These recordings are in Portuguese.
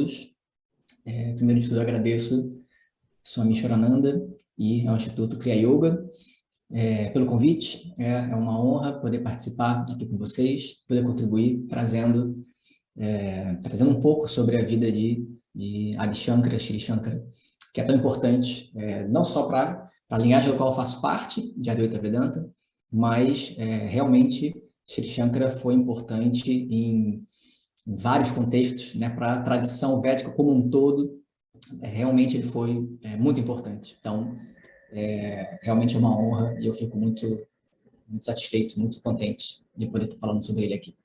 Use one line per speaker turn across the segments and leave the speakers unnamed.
todos. Primeiro de tudo, eu agradeço Swami Shivananda e ao Instituto Kriya Yoga pelo convite. É uma honra poder participar aqui com vocês, poder contribuir, trazendo um pouco sobre a vida de Adi Shankara, Shri Shankara, que é tão importante, não só para a linhagem da qual eu faço parte, de Advaita Vedanta, mas realmente Shri Shankara foi importante em vários contextos, né, para a tradição védica como um todo. Realmente ele foi muito importante. Então, realmente é uma honra e eu fico muito satisfeito, muito contente de poder estar falando sobre ele aqui.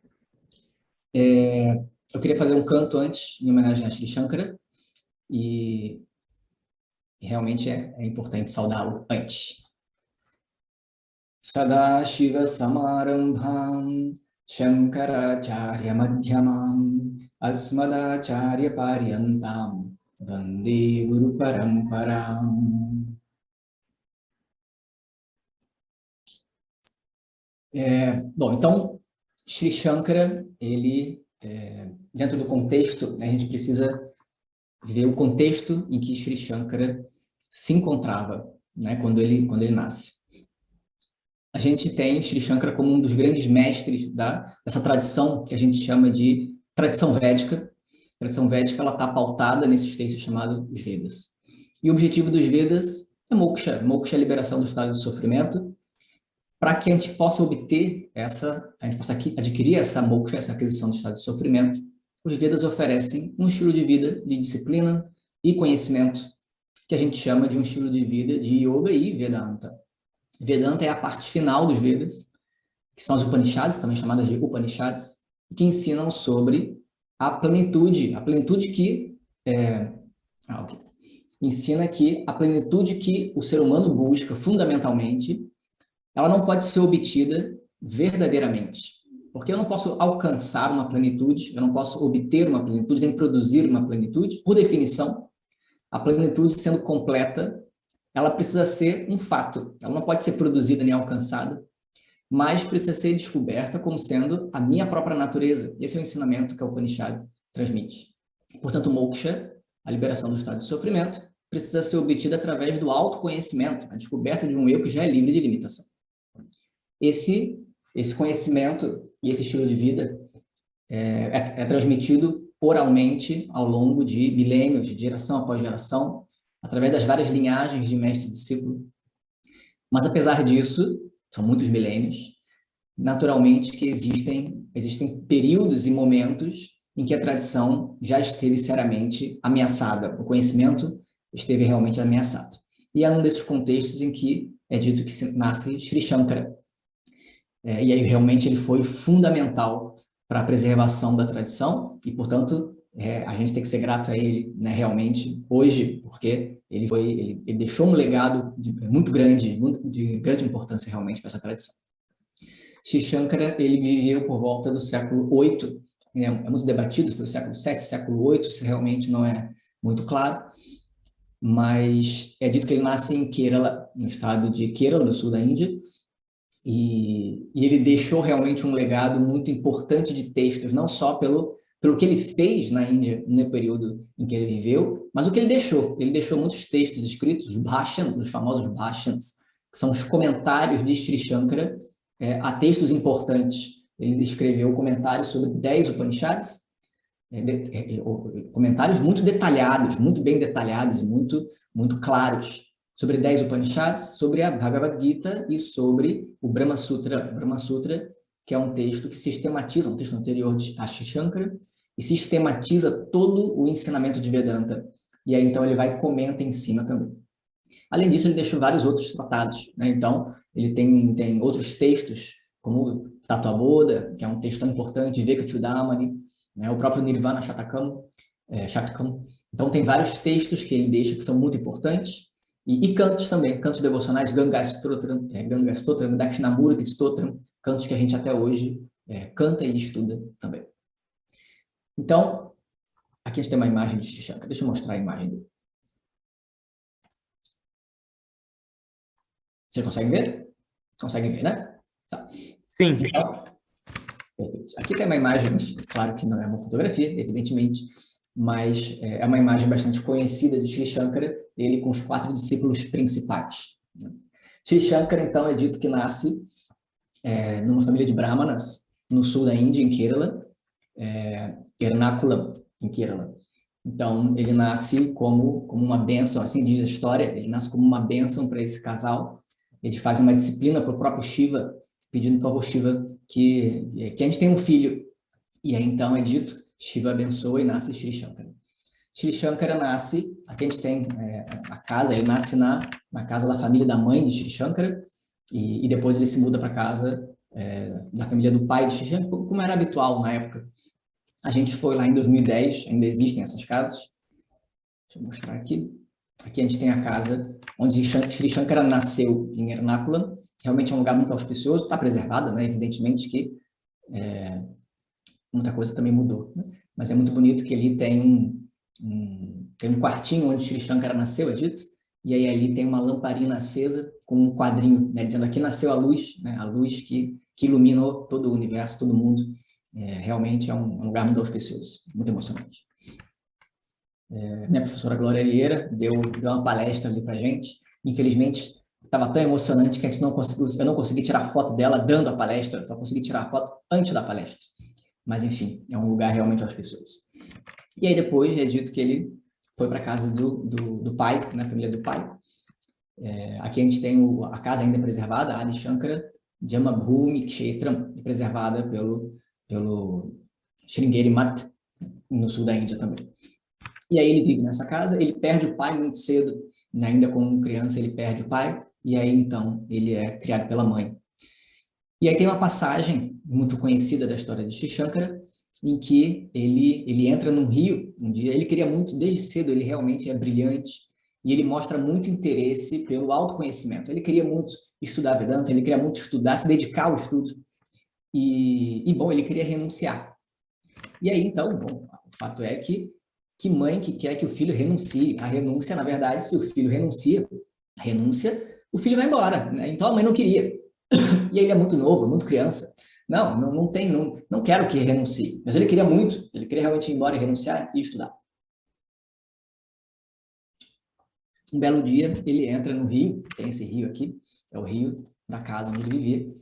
Eu queria fazer um canto antes, em homenagem a Shri Shankara, e realmente é importante saudá-lo antes. Sadashiva Samarambham Shankaracharya Madhyamam Asmadacharya Paryantam Vande Guru Paramparam. Bom, então, Shri Shankara, ele, dentro do contexto, né, a gente precisa ver o contexto em que Shri Shankara se encontrava, né, quando ele nasce. A gente tem Shri Shankara como um dos grandes mestres dessa tradição que a gente chama de tradição védica. A tradição védica está pautada nesses textos chamados Vedas. E o objetivo dos Vedas é moksha. Moksha é a liberação do estado de sofrimento. Para que a gente possa obter a gente possa adquirir essa moksha, essa aquisição do estado de sofrimento, os Vedas oferecem um estilo de vida de disciplina e conhecimento, que a gente chama de um estilo de vida de Yoga e Vedanta. Vedanta é a parte final dos Vedas, que são as Upanishads, também chamadas de Upanishads, que ensinam sobre a plenitude que ensina que a plenitude que o ser humano busca fundamentalmente, ela não pode ser obtida verdadeiramente, porque eu não posso alcançar uma plenitude, eu não posso obter uma plenitude, nem produzir uma plenitude. Por definição, a plenitude sendo completa, ela precisa ser um fato, ela não pode ser produzida nem alcançada, mas precisa ser descoberta como sendo a minha própria natureza. Esse é o ensinamento que a Upanishad transmite. Portanto, moksha, a liberação do estado de sofrimento, precisa ser obtida através do autoconhecimento, a descoberta de um eu que já é livre de limitação. Esse conhecimento e esse estilo de vida é transmitido oralmente ao longo de milênios, de geração após geração, através das várias linhagens de mestre e discípulo. Mas, apesar disso, são muitos milênios, naturalmente que existem períodos e momentos em que a tradição já esteve seriamente ameaçada, o conhecimento esteve realmente ameaçado. E é um desses contextos em que é dito que nasce Shri Shankara. E aí realmente ele foi fundamental para a preservação da tradição e, portanto, a gente tem que ser grato a ele, né, realmente, hoje, porque ele deixou um legado muito grande, de grande importância realmente para essa tradição. Shri Shankara, ele viveu por volta do século VIII, né, é muito debatido, foi o século VII, século VIII, isso realmente não é muito claro, mas é dito que ele nasce em Kerala, no estado de Kerala, no sul da Índia, e ele deixou realmente um legado muito importante de textos, não só pelo que ele fez na Índia no período em que ele viveu, mas o que ele deixou. Ele deixou muitos textos escritos, os famosos bhashyans, que são os comentários de Shri Shankara a textos importantes. Ele escreveu comentários sobre 10 Upanishads, comentários muito detalhados, muito bem detalhados e muito claros, sobre 10 Upanishads, sobre a Bhagavad Gita e sobre o Brahma Sutra. O Brahma Sutra, que é um texto que sistematiza, um texto anterior de Shri Shankara, e sistematiza todo o ensinamento de Vedanta. E aí, então, ele vai e comenta em cima também. Além disso, ele deixou vários outros tratados, né? Então, ele tem outros textos, como Tattva-bodha, que é um texto tão importante, Viveka-chudamani, né? O próprio Nirvana Shatakam. Então, tem vários textos que ele deixa que são muito importantes, e cantos também, cantos devocionais, Ganga Stotram, Dakshinamurti Stotram, cantos que a gente até hoje canta e estuda também. Então, aqui a gente tem uma imagem de Shri Shankara. Deixa eu mostrar a imagem dele. Vocês conseguem ver? Conseguem ver, né? Tá.
Sim.
Então, aqui tem uma imagem, claro que não é uma fotografia, evidentemente, mas é uma imagem bastante conhecida de Sri Shankara, ele com os 4 discípulos principais. Sri Shankara, então, é dito que nasce numa família de Brahmanas, no sul da Índia, em Kerala, Ernakulam, em Kerala. Então, ele nasce como uma bênção, assim diz a história, ele nasce como uma bênção para esse casal. Eles fazem uma disciplina para o próprio Shiva, pedindo para o Shiva que a gente tenha um filho. E aí, então, é dito, Shiva abençoa e nasce Sri Shankara. Sri Shankara nasce, aqui a gente tem a casa, ele nasce na casa da família da mãe de Sri Shankara, e depois ele se muda para a casa da família do pai de Sri Shankara, como era habitual na época. A gente foi lá em 2010, ainda existem essas casas. Deixa eu mostrar aqui. Aqui a gente tem a casa onde Sri Shankara nasceu, em Ernakulam. Realmente é um lugar muito auspicioso, está preservada, né? Evidentemente que muita coisa também mudou, né? Mas é muito bonito que ali tem um quartinho onde Sri Shankara nasceu, é dito, e aí ali tem uma lamparina acesa com um quadrinho, né, dizendo aqui nasceu a luz, né, a luz que iluminou todo o universo, todo mundo. Realmente é um lugar muito auspicioso, muito emocionante. Minha professora Glória Vieira deu uma palestra ali para a gente. Infelizmente, estava tão emocionante que eu não consegui tirar foto dela dando a palestra, só consegui tirar a foto antes da palestra. Mas, enfim, é um lugar realmente auspicioso. E aí depois é dito que ele foi para a casa do pai, na família do pai. Aqui a gente tem a casa ainda preservada, Adi Shankara Jamabhumi Kshetram, preservada pelo Sringeri Math, no sul da Índia também. E aí ele vive nessa casa, ele perde o pai muito cedo, né? Ainda como criança ele perde o pai, e aí então ele é criado pela mãe. E aí tem uma passagem muito conhecida da história de Sri Shankara, em que ele entra num rio um dia. Ele queria muito, desde cedo, ele realmente é brilhante, e ele mostra muito interesse pelo autoconhecimento. Ele queria muito estudar Vedanta, ele queria muito estudar, se dedicar ao estudo, bom, ele queria renunciar. E aí, então, bom, o fato é que mãe que quer que o filho renuncie? A renúncia, na verdade, se o filho renuncia, o filho vai embora, né? Então a mãe não queria. E ele é muito novo, muito criança. Não quero que renuncie. Mas ele queria muito, ele queria realmente ir embora e renunciar e estudar. Um belo dia, ele entra no rio, tem esse rio aqui, é o rio da casa onde ele vivia,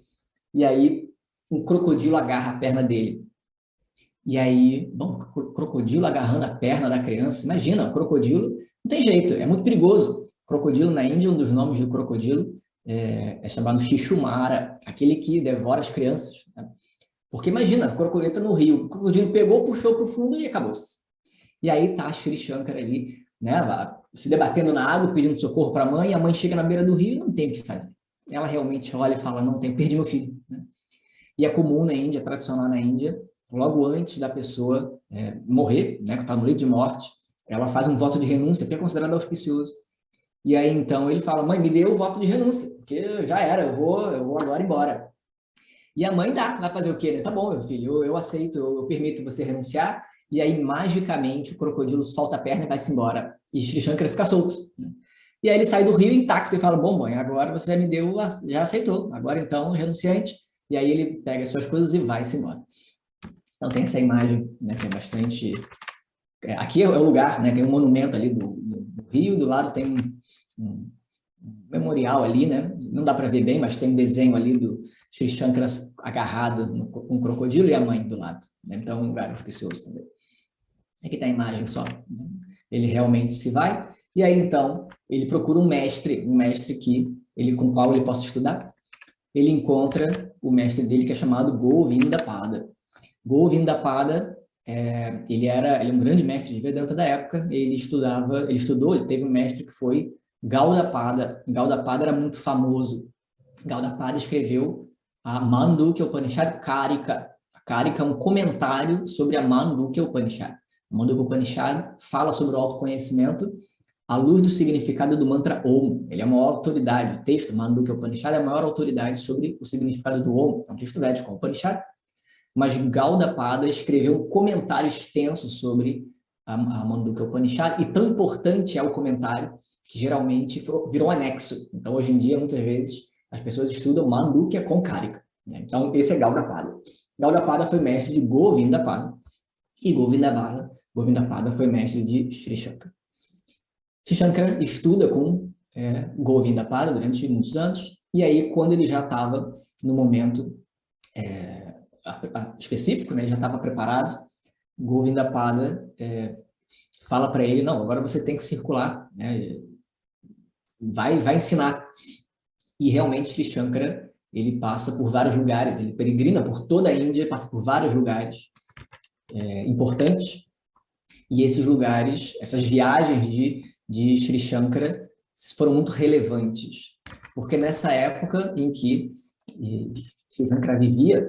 e aí um crocodilo agarra a perna dele. E aí, bom, crocodilo agarrando a perna da criança, imagina, o crocodilo não tem jeito, é muito perigoso. Crocodilo na Índia, um dos nomes do crocodilo é chamado Shishumara, aquele que devora as crianças, né? Porque imagina, o crocodilo entra no rio, o crocodilo pegou, puxou para o fundo e acabou-se. E aí tá a Sri Shankara ali, né, se debatendo na água, pedindo socorro para a mãe chega na beira do rio e não tem o que fazer. Ela realmente olha e fala, não tenho, perdi meu filho, né? E é comum na Índia, tradicional na Índia, logo antes da pessoa morrer, né, que está no leito de morte, ela faz um voto de renúncia, que é considerado auspicioso. E aí, então, ele fala, mãe, me dê o voto de renúncia, porque já era, eu vou agora embora. E a mãe vai fazer o quê? Né? Tá bom, meu filho, eu aceito, eu permito você renunciar. E aí, magicamente, o crocodilo solta a perna e vai-se embora. E Sri Shankara fica solto, né? E aí ele sai do rio intacto e fala, bom, mãe, agora você já me deu, já aceitou, agora então, renunciante. E aí ele pega as suas coisas e vai-se embora. Então tem essa imagem, né, que é bastante... Aqui é o lugar, né, tem um monumento ali do rio, do lado tem um memorial ali, né? Não dá para ver bem, mas tem um desenho ali do Sri Shankara agarrado com um crocodilo e a mãe do lado, né? Então é um lugar auspicioso também. Aqui está a imagem só, né? Ele realmente se vai, e aí então ele procura um mestre com o qual ele possa estudar. Ele encontra o mestre dele, que é chamado Govindapada. Govindapada, ele é um grande mestre de Vedanta da época. Ele teve um mestre que foi Gaudapada. Gaudapada era muito famoso. Gaudapada escreveu a Mandukya Upanishad Karika. A Karika é um comentário sobre a Mandukya Upanishad. A Mandukya Upanishad fala sobre o autoconhecimento à luz do significado do mantra Om. Ele é a maior autoridade. O texto Mandukya Upanishad é a maior autoridade sobre o significado do Om. É um texto védico, Upanishad. Mas Gaudapada escreveu um comentário extenso sobre a Mandukya Upanishad, e tão importante é o comentário que geralmente virou um anexo. Então, hoje em dia, muitas vezes, as pessoas estudam Mandukya com Karika, né? Então, esse é Gaudapada. Gaudapada foi mestre de Govindapada. e Govindapada foi mestre de Sri Shankara. Sri Shankara estuda com Govindapada durante muitos anos, e aí quando ele já estava no momento específico, né, já estava preparado, Govindapada fala para ele, não, agora você tem que circular, né, vai ensinar. E realmente Sri Shankara, ele passa por vários lugares, ele peregrina por toda a Índia, passa por vários lugares importantes, e esses lugares, essas viagens de Sri Shankara foram muito relevantes, porque nessa época em que Sri Shankara vivia,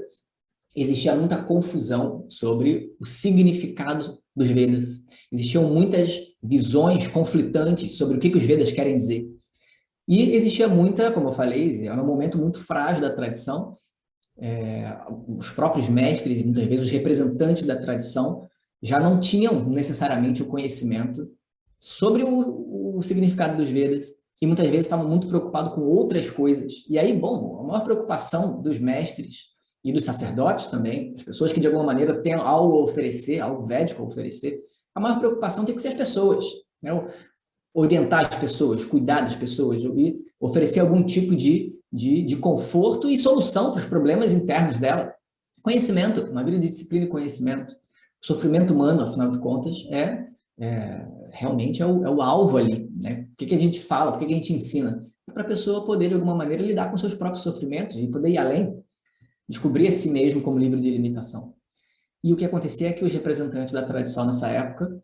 existia muita confusão sobre o significado dos Vedas. Existiam muitas visões conflitantes sobre o que os Vedas querem dizer. E existia muita, como eu falei, era um momento muito frágil da tradição. Os próprios mestres, e muitas vezes os representantes da tradição, já não tinham necessariamente o conhecimento sobre o significado dos Vedas, e muitas vezes estavam muito preocupados com outras coisas. E aí, bom, a maior preocupação dos mestres e dos sacerdotes também, as pessoas que de alguma maneira têm algo a oferecer, algo védico a oferecer, a maior preocupação tem que ser as pessoas, né? Orientar as pessoas, cuidar das pessoas, e oferecer algum tipo de conforto e solução para os problemas internos dela. Conhecimento, uma vida de disciplina e conhecimento. O sofrimento humano, afinal de contas, realmente é o alvo ali, né? O que a gente fala, o que a gente ensina? É para a pessoa poder, de alguma maneira, lidar com seus próprios sofrimentos e poder ir além, descobrir a si mesmo como livre de limitação. E o que acontecia é que os representantes da tradição nessa época,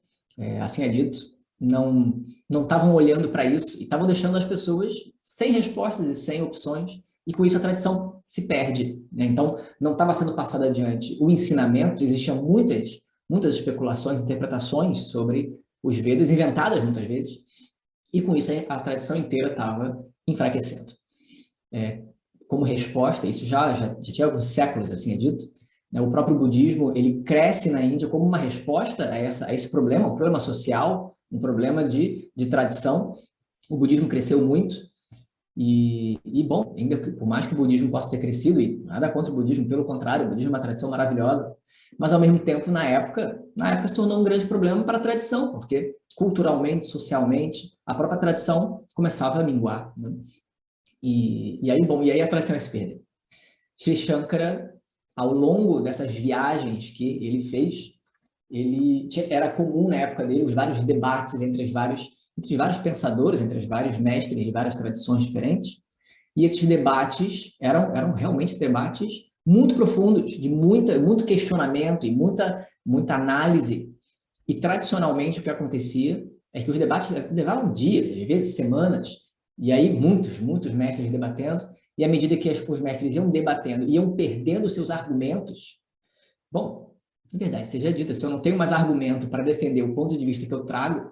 assim é dito, não estavam olhando para isso e estavam deixando as pessoas sem respostas e sem opções, e com isso a tradição se perde, né? Então, não estava sendo passado adiante o ensinamento, existiam muitas especulações, interpretações sobre os Vedas, inventadas muitas vezes, e com isso a tradição inteira estava enfraquecendo. Como resposta, isso já tinha alguns séculos, assim é dito, né? O próprio budismo, ele cresce na Índia como uma resposta a esse problema, um problema social, um problema de tradição. O budismo cresceu muito e bom, ainda por mais que o budismo possa ter crescido, e nada contra o budismo, pelo contrário, o budismo é uma tradição maravilhosa, mas ao mesmo tempo, na época se tornou um grande problema para a tradição, porque culturalmente, socialmente, a própria tradição começava a minguar, né? E aí a tradição ia se perder. Sri Shankara, ao longo dessas viagens que ele fez, era comum na época dele os vários debates entre vários pensadores, entre os vários mestres de várias tradições diferentes, e esses debates eram realmente debates muito profundos, de muito questionamento e muita análise. E tradicionalmente o que acontecia é que os debates levavam dias, às vezes semanas, e aí muitos mestres debatendo, e à medida que os mestres iam debatendo, iam perdendo seus argumentos, bom, em verdade, seja dita, se eu não tenho mais argumento para defender o ponto de vista que eu trago,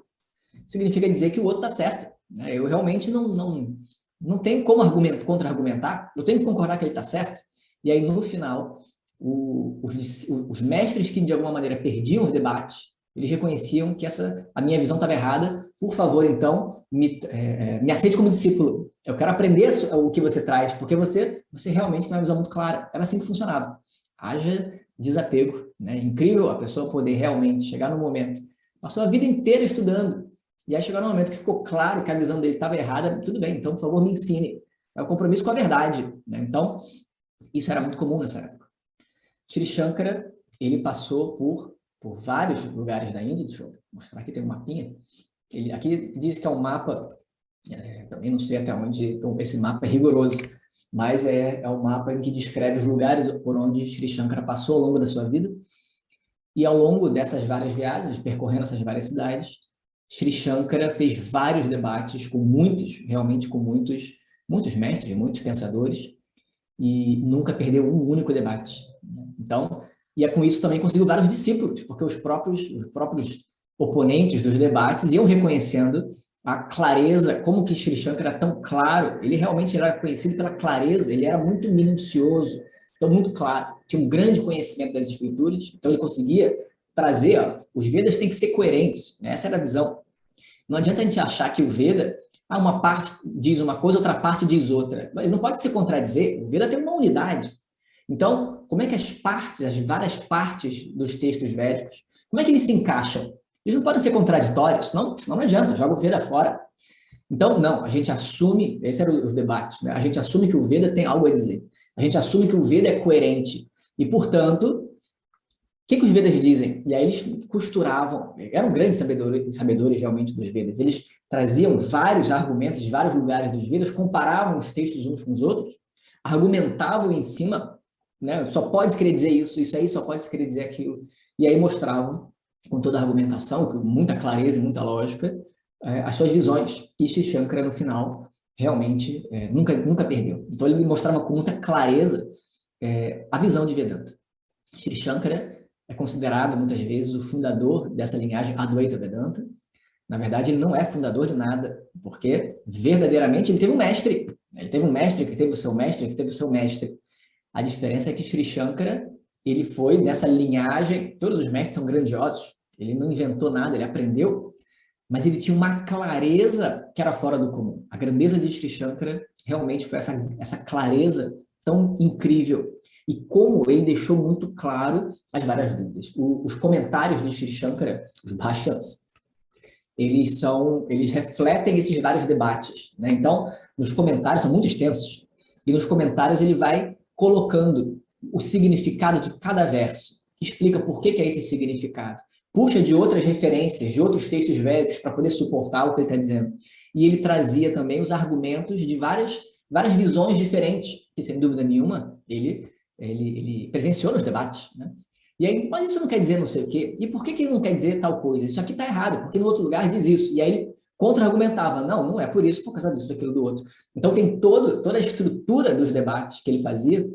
significa dizer que o outro está certo, né? Eu realmente não tenho como contra-argumentar, eu tenho que concordar que ele está certo. E aí, no final, os mestres que, de alguma maneira, perdiam os debates, eles reconheciam que a minha visão estava errada. Por favor, então, me aceite como discípulo. Eu quero aprender o que você traz, porque você realmente tem uma visão muito clara. Era assim que funcionava. Haja desapego, né? Incrível a pessoa poder realmente chegar no momento. Passou a vida inteira estudando, e aí chegou no momento que ficou claro que a visão dele estava errada. Tudo bem, então, por favor, me ensine. É o compromisso com a verdade, né? Então, isso era muito comum nessa época. Sri Shankara, ele passou por vários lugares da Índia. Deixa eu mostrar aqui, tem um mapinha. Aqui diz que é um mapa, também não sei até onde esse mapa é rigoroso, mas é um mapa em que descreve os lugares por onde Sri Shankara passou ao longo da sua vida. E ao longo dessas várias viagens, percorrendo essas várias cidades, Sri Shankara fez vários debates com muitos mestres, muitos pensadores, e nunca perdeu um único debate. Então, e com isso também conseguiu vários discípulos, porque os próprios oponentes dos debates iam reconhecendo a clareza, como que Sri Shankara era tão claro. Ele realmente era conhecido pela clareza, ele era muito minucioso, então muito claro, tinha um grande conhecimento das escrituras, então ele conseguia trazer, os Vedas têm que ser coerentes, né? Essa era a visão. Não adianta a gente achar que o Veda, uma parte diz uma coisa, outra parte diz outra. Ele não pode se contradizer, o Veda tem uma unidade. Então, como é que as várias partes dos textos védicos, Como é que eles se encaixam? Eles não podem ser contraditórios, senão não adianta, joga o Veda fora. Então, não, a gente assume, esses eram os debates, né? A gente assume que o Veda tem algo a dizer. A gente assume que o Veda é coerente. E, portanto, o que os Vedas dizem? E aí eles costuravam, eram grandes sabedores realmente dos Vedas. Eles traziam vários argumentos de vários lugares dos Vedas, comparavam os textos uns com os outros, argumentavam em cima, né? Só pode querer dizer isso, isso aí só pode querer dizer aquilo. E aí mostravam, com toda a argumentação, com muita clareza e muita lógica, as suas visões. E Sri Shankara, no final, realmente nunca perdeu. Então ele mostrava com muita clareza a visão de Vedanta. Sri Shankara é considerado, muitas vezes, o fundador dessa linhagem Advaita Vedanta. Na verdade, ele não é fundador de nada, porque, verdadeiramente, ele teve um mestre. Ele teve um mestre que teve o seu mestre, que teve o seu mestre. A diferença é que Sri Shankara, ele foi nessa linhagem, todos os mestres são grandiosos, ele não inventou nada, ele aprendeu, mas ele tinha uma clareza que era fora do comum. A grandeza de Sri Shankara realmente foi essa clareza tão incrível. E como ele deixou muito claro as várias dúvidas. Os comentários de Sri Shankara, os bhashyas, eles refletem esses vários debates, né? Então, nos comentários, são muito extensos, e nos comentários ele vai colocando o significado de cada verso, explica por que é esse significado, puxa de outras referências, de outros textos védicos para poder suportar o que ele está dizendo. E ele trazia também os argumentos de várias visões diferentes, que sem dúvida nenhuma ele presenciou nos debates, né? E aí, mas isso não quer dizer não sei o quê. E por que ele não quer dizer tal coisa? Isso aqui está errado, porque no outro lugar diz isso. E aí ele contra-argumentava, não é por isso, por causa disso, daquilo, do outro. Então tem toda a estrutura dos debates que ele fazia,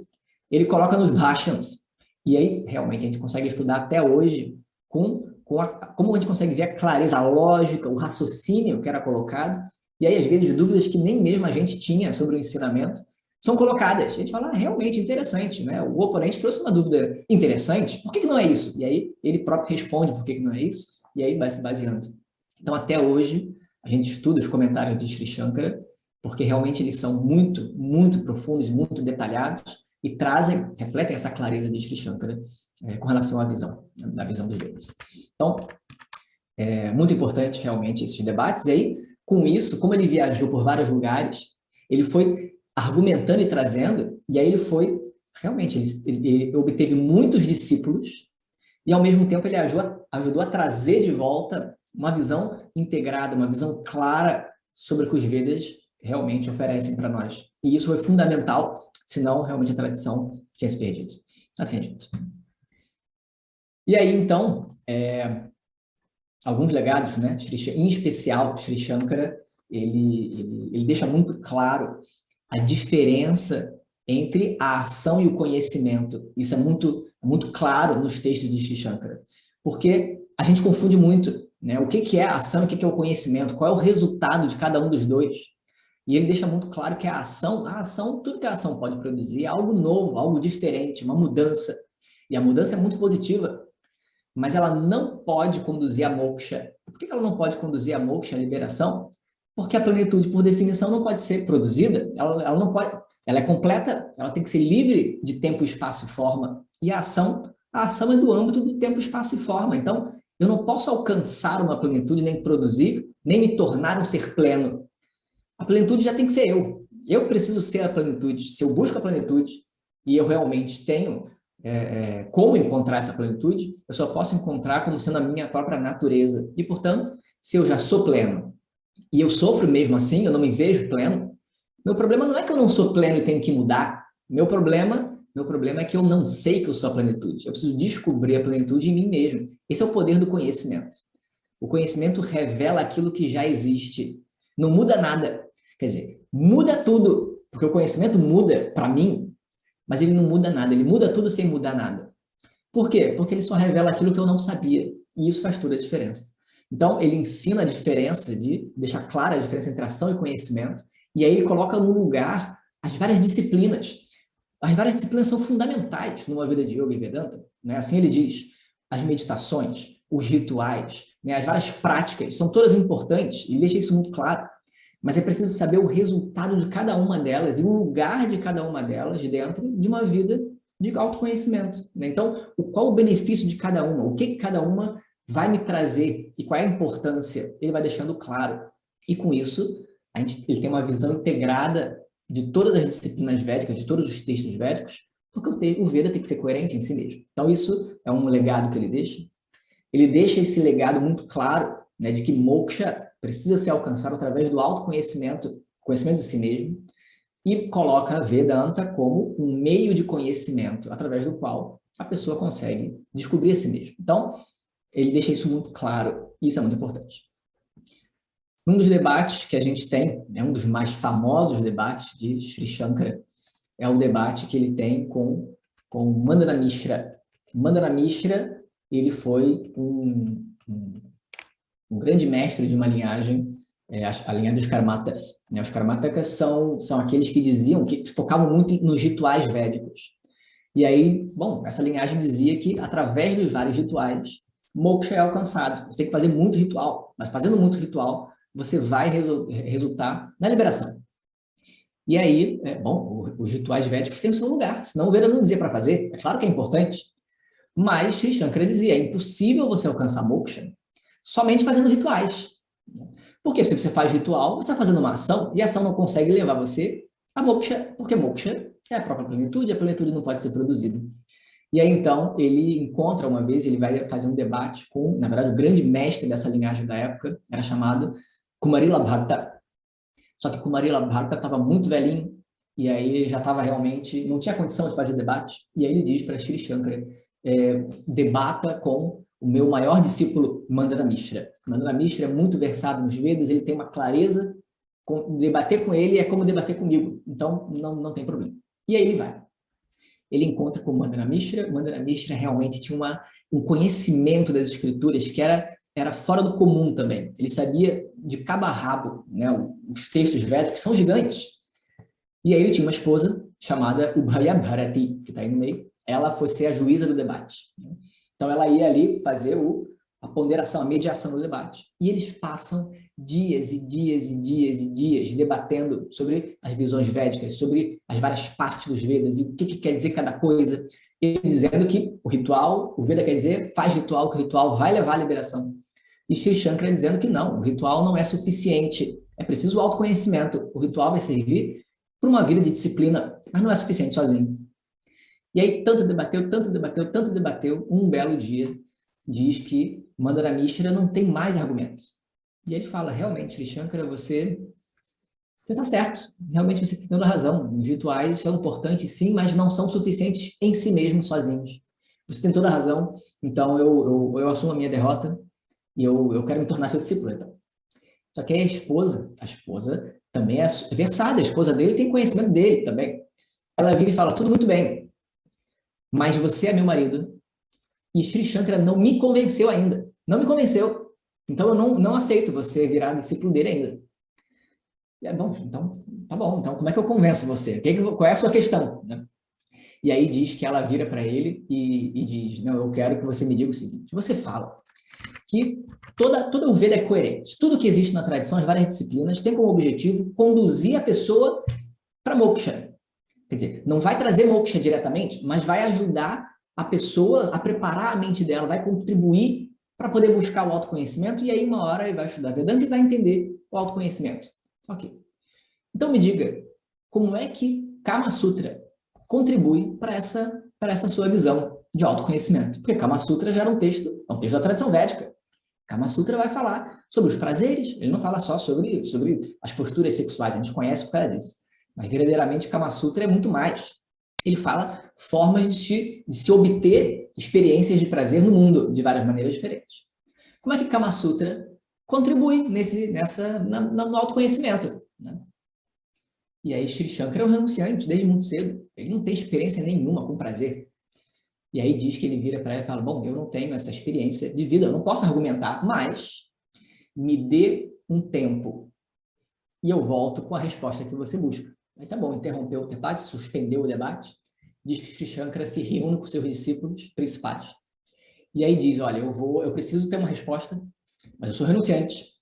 ele coloca nos bhashyams. E aí, realmente, a gente consegue estudar até hoje como a gente consegue ver a clareza, a lógica, o raciocínio que era colocado. E aí, às vezes, dúvidas que nem mesmo a gente tinha sobre o ensinamento, são colocadas. A gente fala, realmente interessante, né? O oponente trouxe uma dúvida interessante, por que não é isso? E aí ele próprio responde por que não é isso, e aí vai se baseando. Então, até hoje, a gente estuda os comentários de Sri Shankara, porque realmente eles são muito, muito profundos, muito detalhados, e refletem essa clareza de Sri Shankara com relação à visão, né? Da visão dos Vedas. Então, é muito importante realmente esses debates, e aí, com isso, como ele viajou por vários lugares, ele foi argumentando e trazendo, e aí ele foi, realmente, ele obteve muitos discípulos, e ao mesmo tempo ele ajudou a trazer de volta uma visão integrada, uma visão clara sobre o que os Vedas realmente oferecem para nós. E isso foi fundamental, senão realmente a tradição tinha se perdido. Assim, gente. E aí, então, alguns legados, né? Em especial, Sri Shankara, ele deixa muito claro a diferença entre a ação e o conhecimento. Isso é muito claro nos textos de Sri Shankara. Porque a gente confunde muito, né? O que é a ação e o que é o conhecimento, qual é o resultado de cada um dos dois. E ele deixa muito claro que a ação, tudo que a ação pode produzir é algo novo, algo diferente, uma mudança. E a mudança é muito positiva, mas ela não pode conduzir a moksha. Por que ela não pode conduzir a moksha, a liberação? Porque a plenitude, por definição, não pode ser produzida, ela não pode, ela é completa, ela tem que ser livre de tempo, espaço e forma. E a ação é do âmbito do tempo, espaço e forma. Então, eu não posso alcançar uma plenitude, nem produzir, nem me tornar um ser pleno. A plenitude já tem que ser eu. Eu preciso ser a plenitude. Se eu busco a plenitude e eu realmente tenho como encontrar essa plenitude, eu só posso encontrar como sendo a minha própria natureza. E, portanto, se eu já sou pleno, e eu sofro mesmo assim, eu não me vejo pleno, meu problema não é que eu não sou pleno e tenho que mudar. Meu problema é que eu não sei que eu sou a plenitude. Eu preciso descobrir a plenitude em mim mesmo. Esse é o poder do conhecimento. O conhecimento revela aquilo que já existe. Não muda nada. Quer dizer, muda tudo, porque o conhecimento muda para mim, mas ele não muda nada. Ele muda tudo sem mudar nada. Por quê? Porque ele só revela aquilo que eu não sabia. E isso faz toda a diferença. Então, ele ensina a diferença, deixar clara a diferença entre ação e conhecimento, e aí ele coloca no lugar as várias disciplinas. As várias disciplinas são fundamentais numa vida de yoga e Vedanta, né? Assim ele diz, as meditações, os rituais, né? As várias práticas, são todas importantes, ele deixa isso muito claro, mas é preciso saber o resultado de cada uma delas e o lugar de cada uma delas dentro de uma vida de autoconhecimento, né? Então, qual o benefício de cada uma? O que cada uma vai me trazer e qual é a importância, ele vai deixando claro. E com isso, ele tem uma visão integrada de todas as disciplinas védicas, de todos os textos védicos, porque o Veda tem que ser coerente em si mesmo. Então, isso é um legado que ele deixa. Ele deixa esse legado muito claro, né, de que moksha precisa ser alcançado através do autoconhecimento, conhecimento de si mesmo, e coloca Vedanta como um meio de conhecimento através do qual a pessoa consegue descobrir a si mesmo. Então, ele deixa isso muito claro, e isso é muito importante. Um dos debates que a gente tem, um dos mais famosos debates de Sri Shankara, é o debate que ele tem com Mandana Mishra. Mandana Mishra, ele foi um grande mestre de uma linhagem, a linhagem dos Karmatas. Os Karmatakas são aqueles que diziam, que focavam muito nos rituais védicos. E aí, bom, essa linhagem dizia que, através dos vários rituais, moksha é alcançado. Você tem que fazer muito ritual, mas fazendo muito ritual, você vai resultar na liberação. E aí, os rituais védicos têm o seu lugar, senão o Veda não dizia para fazer. É claro que é importante, mas Sri Shankara dizia, é impossível você alcançar moksha somente fazendo rituais. Porque se você faz ritual, você está fazendo uma ação, e a ação não consegue levar você a moksha, porque moksha é a própria plenitude, a plenitude não pode ser produzida. E aí, então, ele encontra uma vez, ele vai fazer um debate com, na verdade, o grande mestre dessa linhagem da época, era chamado Kumarila Bhatta. Só que Kumarila Bhatta estava muito velhinho, e aí ele já estava realmente, não tinha condição de fazer debate, e aí ele diz para Sri Shankara, debata com o meu maior discípulo, Mandana Mishra. Mandana Mishra é muito versado nos Vedas, ele tem uma clareza, debater com ele é como debater comigo, então não tem problema. E aí ele vai. Ele encontra com Mandana Mishra realmente tinha um conhecimento das escrituras que era fora do comum também. Ele sabia de cabo a rabo, né, os textos védicos são gigantes. E aí ele tinha uma esposa chamada Ubhaya Bharati, que está aí no meio. Ela foi ser a juíza do debate. Então ela ia ali fazer a ponderação, a mediação do debate. E eles passam dias e dias e dias e dias debatendo sobre as visões védicas, sobre as várias partes dos Vedas e o que quer dizer cada coisa. Ele dizendo que o ritual, o Veda quer dizer, faz ritual, que o ritual vai levar à liberação. E Sri Shankara dizendo que não, o ritual não é suficiente, é preciso o autoconhecimento. O ritual vai servir para uma vida de disciplina, mas não é suficiente sozinho. E aí tanto debateu, um belo dia diz que Mandana Mishra não tem mais argumentos. E ele fala, realmente, Sri Shankara, você está certo, realmente você tem toda a razão, os rituais são importantes sim, mas não são suficientes em si mesmos, sozinhos. Você tem toda a razão, então eu assumo a minha derrota e eu quero me tornar seu discípulo, então. Só que a esposa também é versada, a esposa dele tem conhecimento dele também. Ela vira e fala, tudo muito bem, mas você é meu marido e Sri Shankara não me convenceu ainda. Não me convenceu. Então, eu não aceito você virar discípulo dele ainda. E bom, então, tá bom. Então, como é que eu convenço você? Qual é a sua questão? Né? E aí diz que ela vira para ele e diz, não, eu quero que você me diga o seguinte. Você fala que todo o Veda é coerente. Tudo que existe na tradição, as várias disciplinas, tem como objetivo conduzir a pessoa para moksha. Quer dizer, não vai trazer moksha diretamente, mas vai ajudar a pessoa a preparar a mente dela, vai contribuir para poder buscar o autoconhecimento, e aí uma hora ele vai estudar Vedanta e vai entender o autoconhecimento. Ok. Então me diga, como é que Kama Sutra contribui para essa sua visão de autoconhecimento? Porque Kama Sutra já era um texto da tradição védica. Kama Sutra vai falar sobre os prazeres, ele não fala só sobre as posturas sexuais, a gente conhece por causa disso. Mas verdadeiramente Kama Sutra é muito mais. Ele fala formas de se obter experiências de prazer no mundo, de várias maneiras diferentes. Como é que Kama Sutra contribui no autoconhecimento? Né? E aí Sri Shankara é um renunciante desde muito cedo. Ele não tem experiência nenhuma com prazer. E aí diz que ele vira para ela e fala, bom, eu não tenho essa experiência de vida, eu não posso argumentar, mas me dê um tempo e eu volto com a resposta que você busca. Aí tá bom, interrompeu o debate, suspendeu o debate, diz que Sri Shankara se reúne com seus discípulos principais. E aí diz, olha, eu preciso ter uma resposta, mas eu sou renunciante.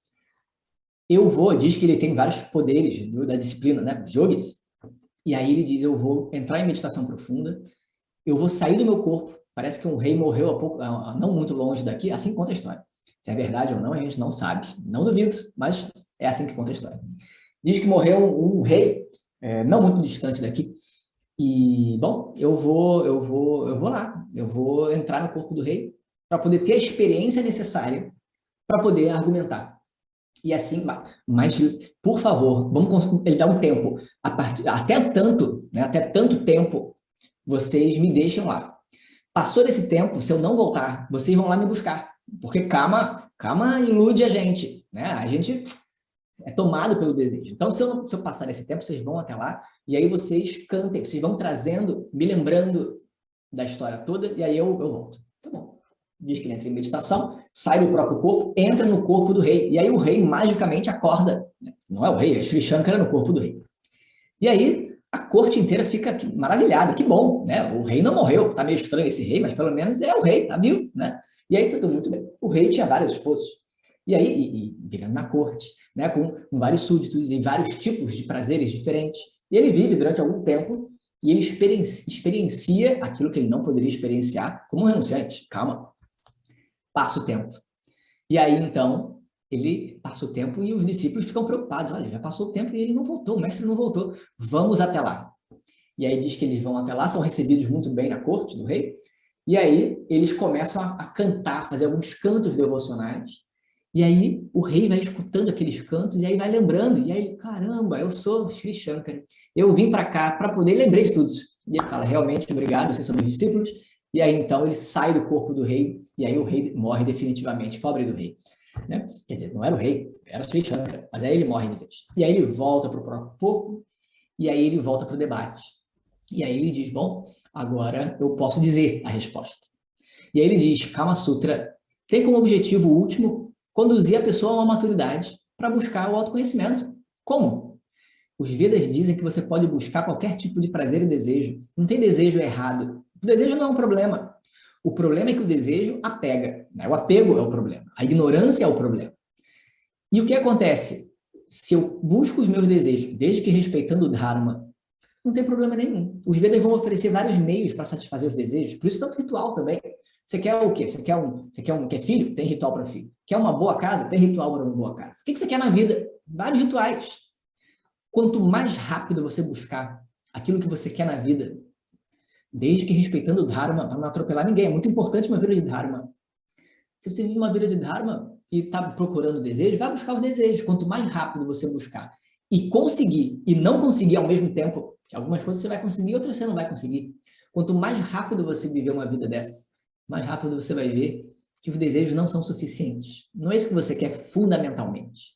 Diz que ele tem vários poderes da disciplina, né, dos yogis. E aí ele diz, eu vou entrar em meditação profunda, eu vou sair do meu corpo parece que um rei morreu há pouco, não muito longe daqui, assim conta a história. Se é verdade ou não, a gente não sabe. Não duvido, mas é assim que conta a história. Diz que morreu um rei, não muito distante daqui, e, bom, eu vou lá, eu vou entrar no corpo do rei para poder ter a experiência necessária para poder argumentar. E assim, mas, por favor, vamos ele dá um tempo, até tanto tempo, vocês me deixam lá. Passou desse tempo, se eu não voltar, vocês vão lá me buscar, porque Kama ilude a gente, né? A gente é tomado pelo desejo. Então, se eu passar esse tempo, vocês vão até lá, e aí vocês cantem, vocês vão trazendo, me lembrando da história toda, e aí eu volto. Tá bom. Diz que ele entra em meditação, sai do próprio corpo, entra no corpo do rei, e aí o rei magicamente acorda. Não é o rei, é Sri Shankara no corpo do rei. E aí a corte inteira fica maravilhada, que bom, né? O rei não morreu, tá meio estranho esse rei, mas pelo menos é o rei, tá vivo, né? E aí tudo muito bem. O rei tinha várias esposas. E aí, vivendo na corte, né, com vários súditos e vários tipos de prazeres diferentes. E ele vive durante algum tempo e ele experiencia aquilo que ele não poderia experienciar como um renunciante. Calma. Passa o tempo. E aí, então, ele passa o tempo e os discípulos ficam preocupados. Olha, já passou o tempo e ele não voltou, o mestre não voltou. Vamos até lá. E aí diz que eles vão até lá, são recebidos muito bem na corte do rei. E aí eles começam a cantar, fazer alguns cantos devocionais. E aí o rei vai escutando aqueles cantos e aí vai lembrando. E aí, caramba, eu sou Sri Shankara. Eu vim para cá para poder lembrar de tudo. E ele fala, realmente, obrigado, vocês são meus discípulos. E aí, então, ele sai do corpo do rei. E aí o rei morre definitivamente, pobre do rei. Né? Quer dizer, não era o rei, era Sri Shankara. Mas aí ele morre de vez. E aí ele volta para o próprio corpo. E aí ele volta para o debate. E aí ele diz, bom, agora eu posso dizer a resposta. E aí ele diz, Kama Sutra tem como objetivo último conduzir a pessoa a uma maturidade para buscar o autoconhecimento. Como? Os Vedas dizem que você pode buscar qualquer tipo de prazer e desejo. Não tem desejo errado. O desejo não é um problema. O problema é que o desejo apega. Né? O apego é o problema. A ignorância é o problema. E o que acontece? Se eu busco os meus desejos, desde que respeitando o Dharma, não tem problema nenhum. Os Vedas vão oferecer vários meios para satisfazer os desejos, por isso tanto ritual também. Você quer o quê? Você quer filho? Tem ritual para filho. Quer uma boa casa? Tem ritual para uma boa casa. O que você quer na vida? Vários rituais. Quanto mais rápido você buscar aquilo que você quer na vida, desde que respeitando o Dharma, para não atropelar ninguém, é muito importante uma vida de Dharma. Se você vive uma vida de Dharma e está procurando desejo, vai buscar os desejos. Quanto mais rápido você buscar e conseguir, e não conseguir ao mesmo tempo, que algumas coisas você vai conseguir, outras você não vai conseguir. Quanto mais rápido você viver uma vida dessa, mais rápido você vai ver que os desejos não são suficientes. Não é isso que você quer fundamentalmente.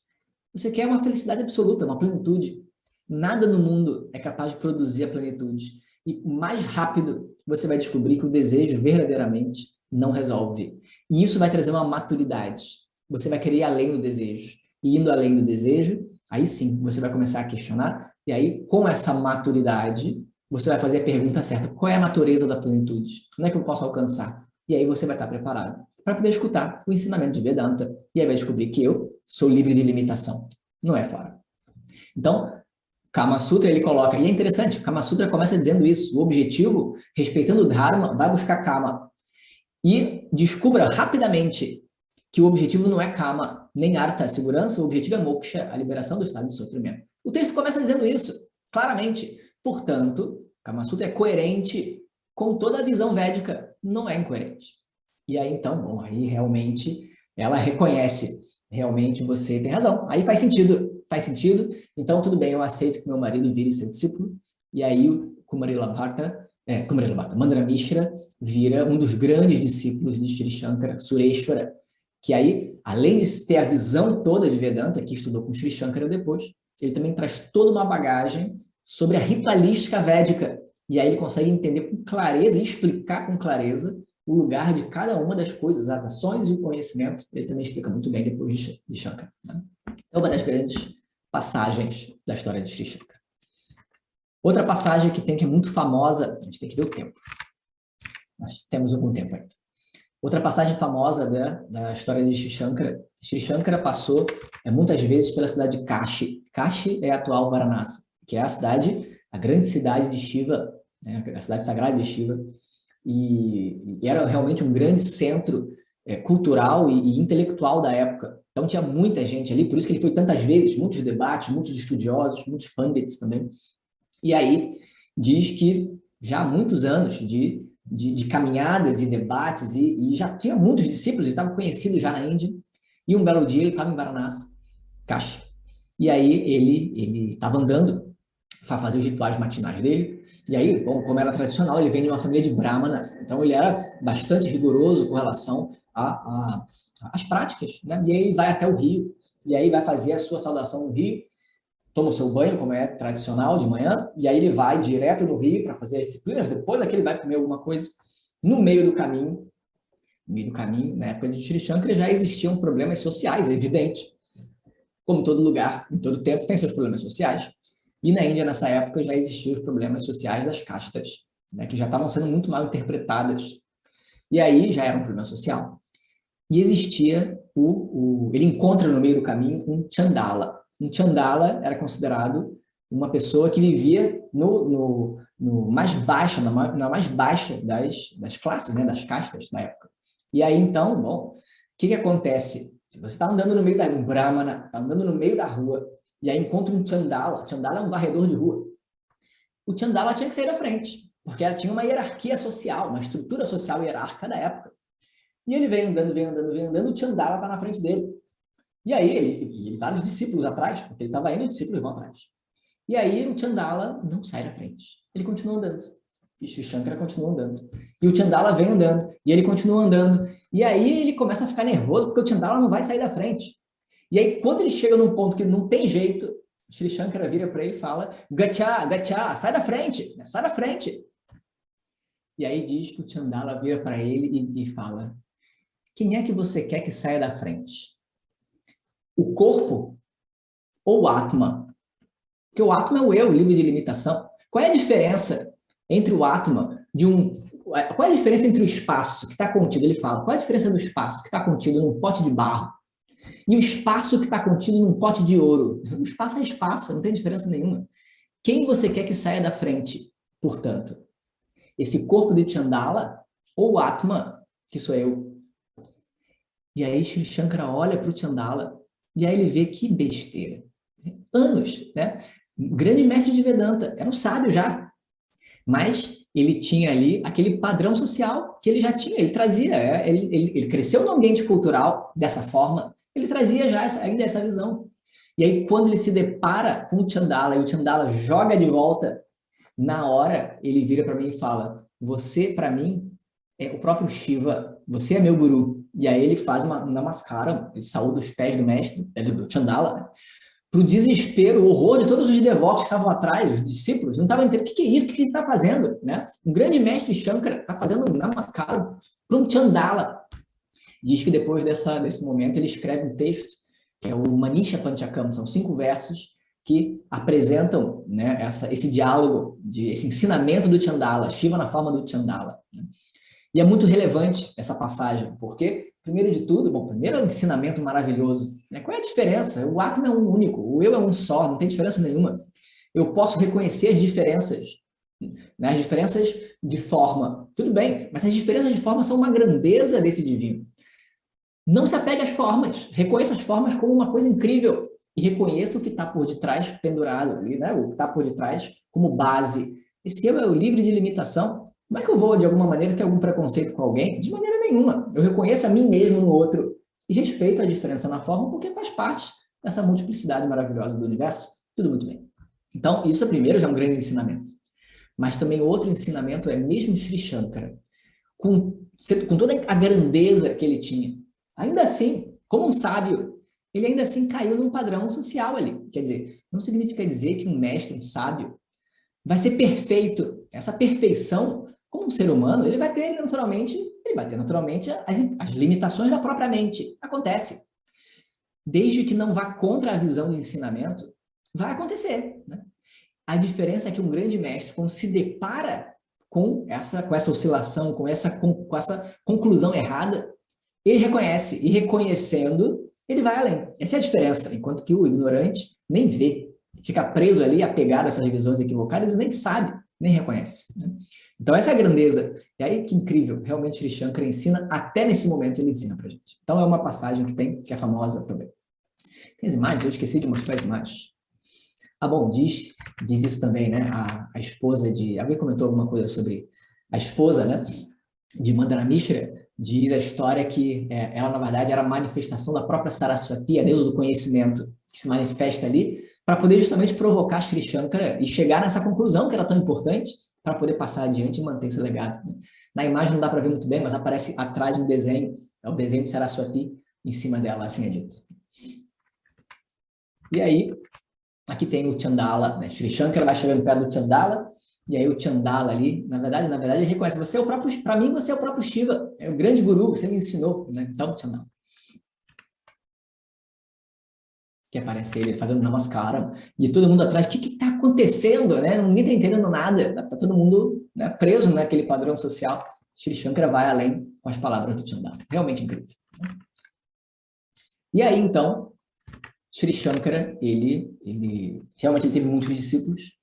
Você quer uma felicidade absoluta, uma plenitude. Nada no mundo é capaz de produzir a plenitude. E mais rápido você vai descobrir que o desejo verdadeiramente não resolve. E isso vai trazer uma maturidade. Você vai querer ir além do desejo. E indo além do desejo, aí sim, você vai começar a questionar. E aí, com essa maturidade, você vai fazer a pergunta certa. Qual é a natureza da plenitude? Como é que eu posso alcançar? E aí você vai estar preparado para poder escutar o ensinamento de Vedanta. E aí vai descobrir que eu sou livre de limitação. Não é fora. Então, Kama Sutra, ele coloca, e é interessante, Kama Sutra começa dizendo isso, o objetivo, respeitando o Dharma, vai buscar Kama. E descubra rapidamente que o objetivo não é Kama, nem Artha, a segurança, o objetivo é Moksha, a liberação do estado de sofrimento. O texto começa dizendo isso, claramente. Portanto, Kama Sutra é coerente com toda a visão védica, não é incoerente. E aí, então, bom, aí realmente ela reconhece, realmente você tem razão. Aí faz sentido. Então, tudo bem, eu aceito que meu marido vire seu discípulo. E aí o Kumarila Bhatta, Mandana Mishra, vira um dos grandes discípulos de Sri Shankara, Sureshwara, que aí, além de ter a visão toda de Vedanta, que estudou com Sri Shankara depois, ele também traz toda uma bagagem sobre a ritualística védica. E aí ele consegue entender com clareza e explicar com clareza o lugar de cada uma das coisas, as ações e o conhecimento. Ele também explica muito bem depois de Shankara. Né? É uma das grandes passagens da história de Sri Shankara. Outra passagem que é muito famosa, a gente tem que ver o tempo. Nós temos algum tempo ainda. Outra passagem famosa da história de Sri Shankara passou muitas vezes pela cidade de Kashi. Kashi é a atual Varanasi, que é a grande cidade de Shiva, né, a cidade sagrada de Shiva. e era realmente um grande centro cultural e intelectual da época. Então tinha muita gente ali, por isso que ele foi tantas vezes, muitos debates, muitos estudiosos, muitos pundits também. E aí diz que já há muitos anos de caminhadas e debates, e já tinha muitos discípulos, ele estava conhecido já na Índia, e um belo dia ele estava em Varanasi, Kashi, e aí ele estava andando para fazer os rituais matinais dele, e aí, bom, como era tradicional, ele vem de uma família de brahmanas, então ele era bastante rigoroso com relação às práticas, né? E aí ele vai até o rio, e aí vai fazer a sua saudação no rio, toma o seu banho, como é tradicional, de manhã, e aí ele vai direto no rio para fazer as disciplinas, depois daquele vai comer alguma coisa. No meio do caminho, na época de Shri Shankara, já existiam problemas sociais, é evidente. Como todo lugar, em todo tempo, tem seus problemas sociais. E na Índia, nessa época, já existiam os problemas sociais das castas, né, que já estavam sendo muito mal interpretadas. E aí já era um problema social. E existia ele encontra no meio do caminho um Chandala. Um Chandala era considerado uma pessoa que vivia no mais baixa, na mais baixa das classes, né, das castas da época. E aí, então, bom, o que acontece? Se você está andando no meio um Brahmana, está andando no meio da rua, e aí encontra um Chandala. Chandala é um varredor de rua. O Chandala tinha que sair da frente, porque ela tinha uma hierarquia social, uma estrutura social hierárquica da época. E ele vem andando, o Chandala está na frente dele. E aí, ele vários discípulos atrás, porque ele estava indo, os discípulos vão atrás. E aí, o Chandala não sai da frente. Ele continua andando. E Shri Shankara continua andando. E o Chandala vem andando. E ele continua andando. E aí, ele começa a ficar nervoso, porque o Chandala não vai sair da frente. E aí, quando ele chega num ponto que não tem jeito, Shri Shankara vira para ele e fala: Gacha, Gacha, sai da frente, sai da frente. E aí diz que o Chandala vira para ele e fala: quem é que você quer que saia da frente? O corpo ou o Atma? Porque o Atma é o eu, livre de limitação. Qual é a diferença entre o Atma qual é a diferença entre o espaço que está contido? Ele fala: qual é a diferença do espaço que está contido num pote de barro e o espaço que está contido num pote de ouro? O espaço é espaço, não tem diferença nenhuma. Quem você quer que saia da frente, portanto? Esse corpo de Chandala ou o Atma, que sou eu? E aí Shri Shankara olha para o Chandala e aí ele vê que besteira. Anos, né? Grande mestre de Vedanta, era um sábio já. Mas ele tinha ali aquele padrão social que ele já tinha, ele trazia, ele cresceu no ambiente cultural dessa forma, ele trazia já ainda essa visão. E aí quando ele se depara com o Chandala e o Chandala joga de volta, na hora ele vira para mim e fala: você para mim é o próprio Shiva, você é meu guru. E aí ele faz uma namaskara, ele saúda os pés do mestre, do Chandala, né? Para o desespero, o horror de todos os devotos que estavam atrás, os discípulos, não estavam entendendo o que é isso, o que ele está fazendo, né? Um grande mestre Shankara está fazendo um namaskara para um Chandala. Diz que depois desse momento ele escreve um texto, que é o Manisha Panchakam, são 5 versos que apresentam, né, esse diálogo, esse ensinamento do Chandala, Shiva na forma do Chandala, né? E é muito relevante essa passagem, porque, primeiro de tudo, primeiro é um ensinamento maravilhoso, né? Qual é a diferença? O átomo é um único, o eu é um só, não tem diferença nenhuma. Eu posso reconhecer as diferenças, né? As diferenças de forma, tudo bem, mas as diferenças de forma são uma grandeza desse divino. Não se apegue às formas, reconheça as formas como uma coisa incrível e reconheça o que está por detrás pendurado ali, né? O que está por detrás como base. Esse eu é o livre de limitação. Como é que eu vou, de alguma maneira, ter algum preconceito com alguém? De maneira nenhuma. Eu reconheço a mim mesmo no outro e respeito a diferença na forma porque faz parte dessa multiplicidade maravilhosa do universo. Tudo muito bem. Então, isso é primeiro já um grande ensinamento. Mas também outro ensinamento é mesmo Shri Shankara, com toda a grandeza que ele tinha. Ainda assim, como um sábio, ele ainda assim caiu num padrão social ali. Quer dizer, não significa dizer que um mestre, um sábio, vai ser perfeito. Essa perfeição, como um ser humano, ele vai ter naturalmente as limitações da própria mente. Acontece. Desde que não vá contra a visão do ensinamento, vai acontecer, né? A diferença é que um grande mestre, quando se depara com essa oscilação, com essa conclusão errada, ele reconhece, e reconhecendo, ele vai além. Essa é a diferença, enquanto que o ignorante nem vê, fica preso ali, apegado a essas visões equivocadas e nem sabe nem reconhece. Né? Então, essa é a grandeza. E aí, que incrível. Realmente, Sri Shankara ensina, até nesse momento ele ensina pra gente. Então, é uma passagem que tem, que é famosa também. Tem as imagens, eu esqueci de mostrar as imagens. Ah, bom, diz isso também, né? A esposa de... Alguém comentou alguma coisa sobre a esposa, né? De Mandana Mishra, diz a história que ela, na verdade, era a manifestação da própria Saraswati, a deusa do conhecimento, que se manifesta ali, para poder justamente provocar Sri Shankara e chegar nessa conclusão que era tão importante para poder passar adiante e manter esse legado. Na imagem não dá para ver muito bem, mas aparece atrás no desenho, é o desenho de Saraswati em cima dela, assim é dito. E aí, aqui tem o Chandala, né? Sri Shankara vai chegando perto do Chandala, e aí o Chandala ali, na verdade, ele reconhece, você é o próprio, para mim, você é o próprio Shiva, é o grande guru, você me ensinou, né? Então, Chandala. Que aparece ele fazendo namaskaram, e todo mundo atrás, o que está acontecendo, né? Ninguém está entendendo nada, está todo mundo, né, preso naquele padrão social. Sri Shankara vai além com as palavras do Chandala, realmente incrível. E aí, então, Sri Shankara, ele realmente teve muitos discípulos.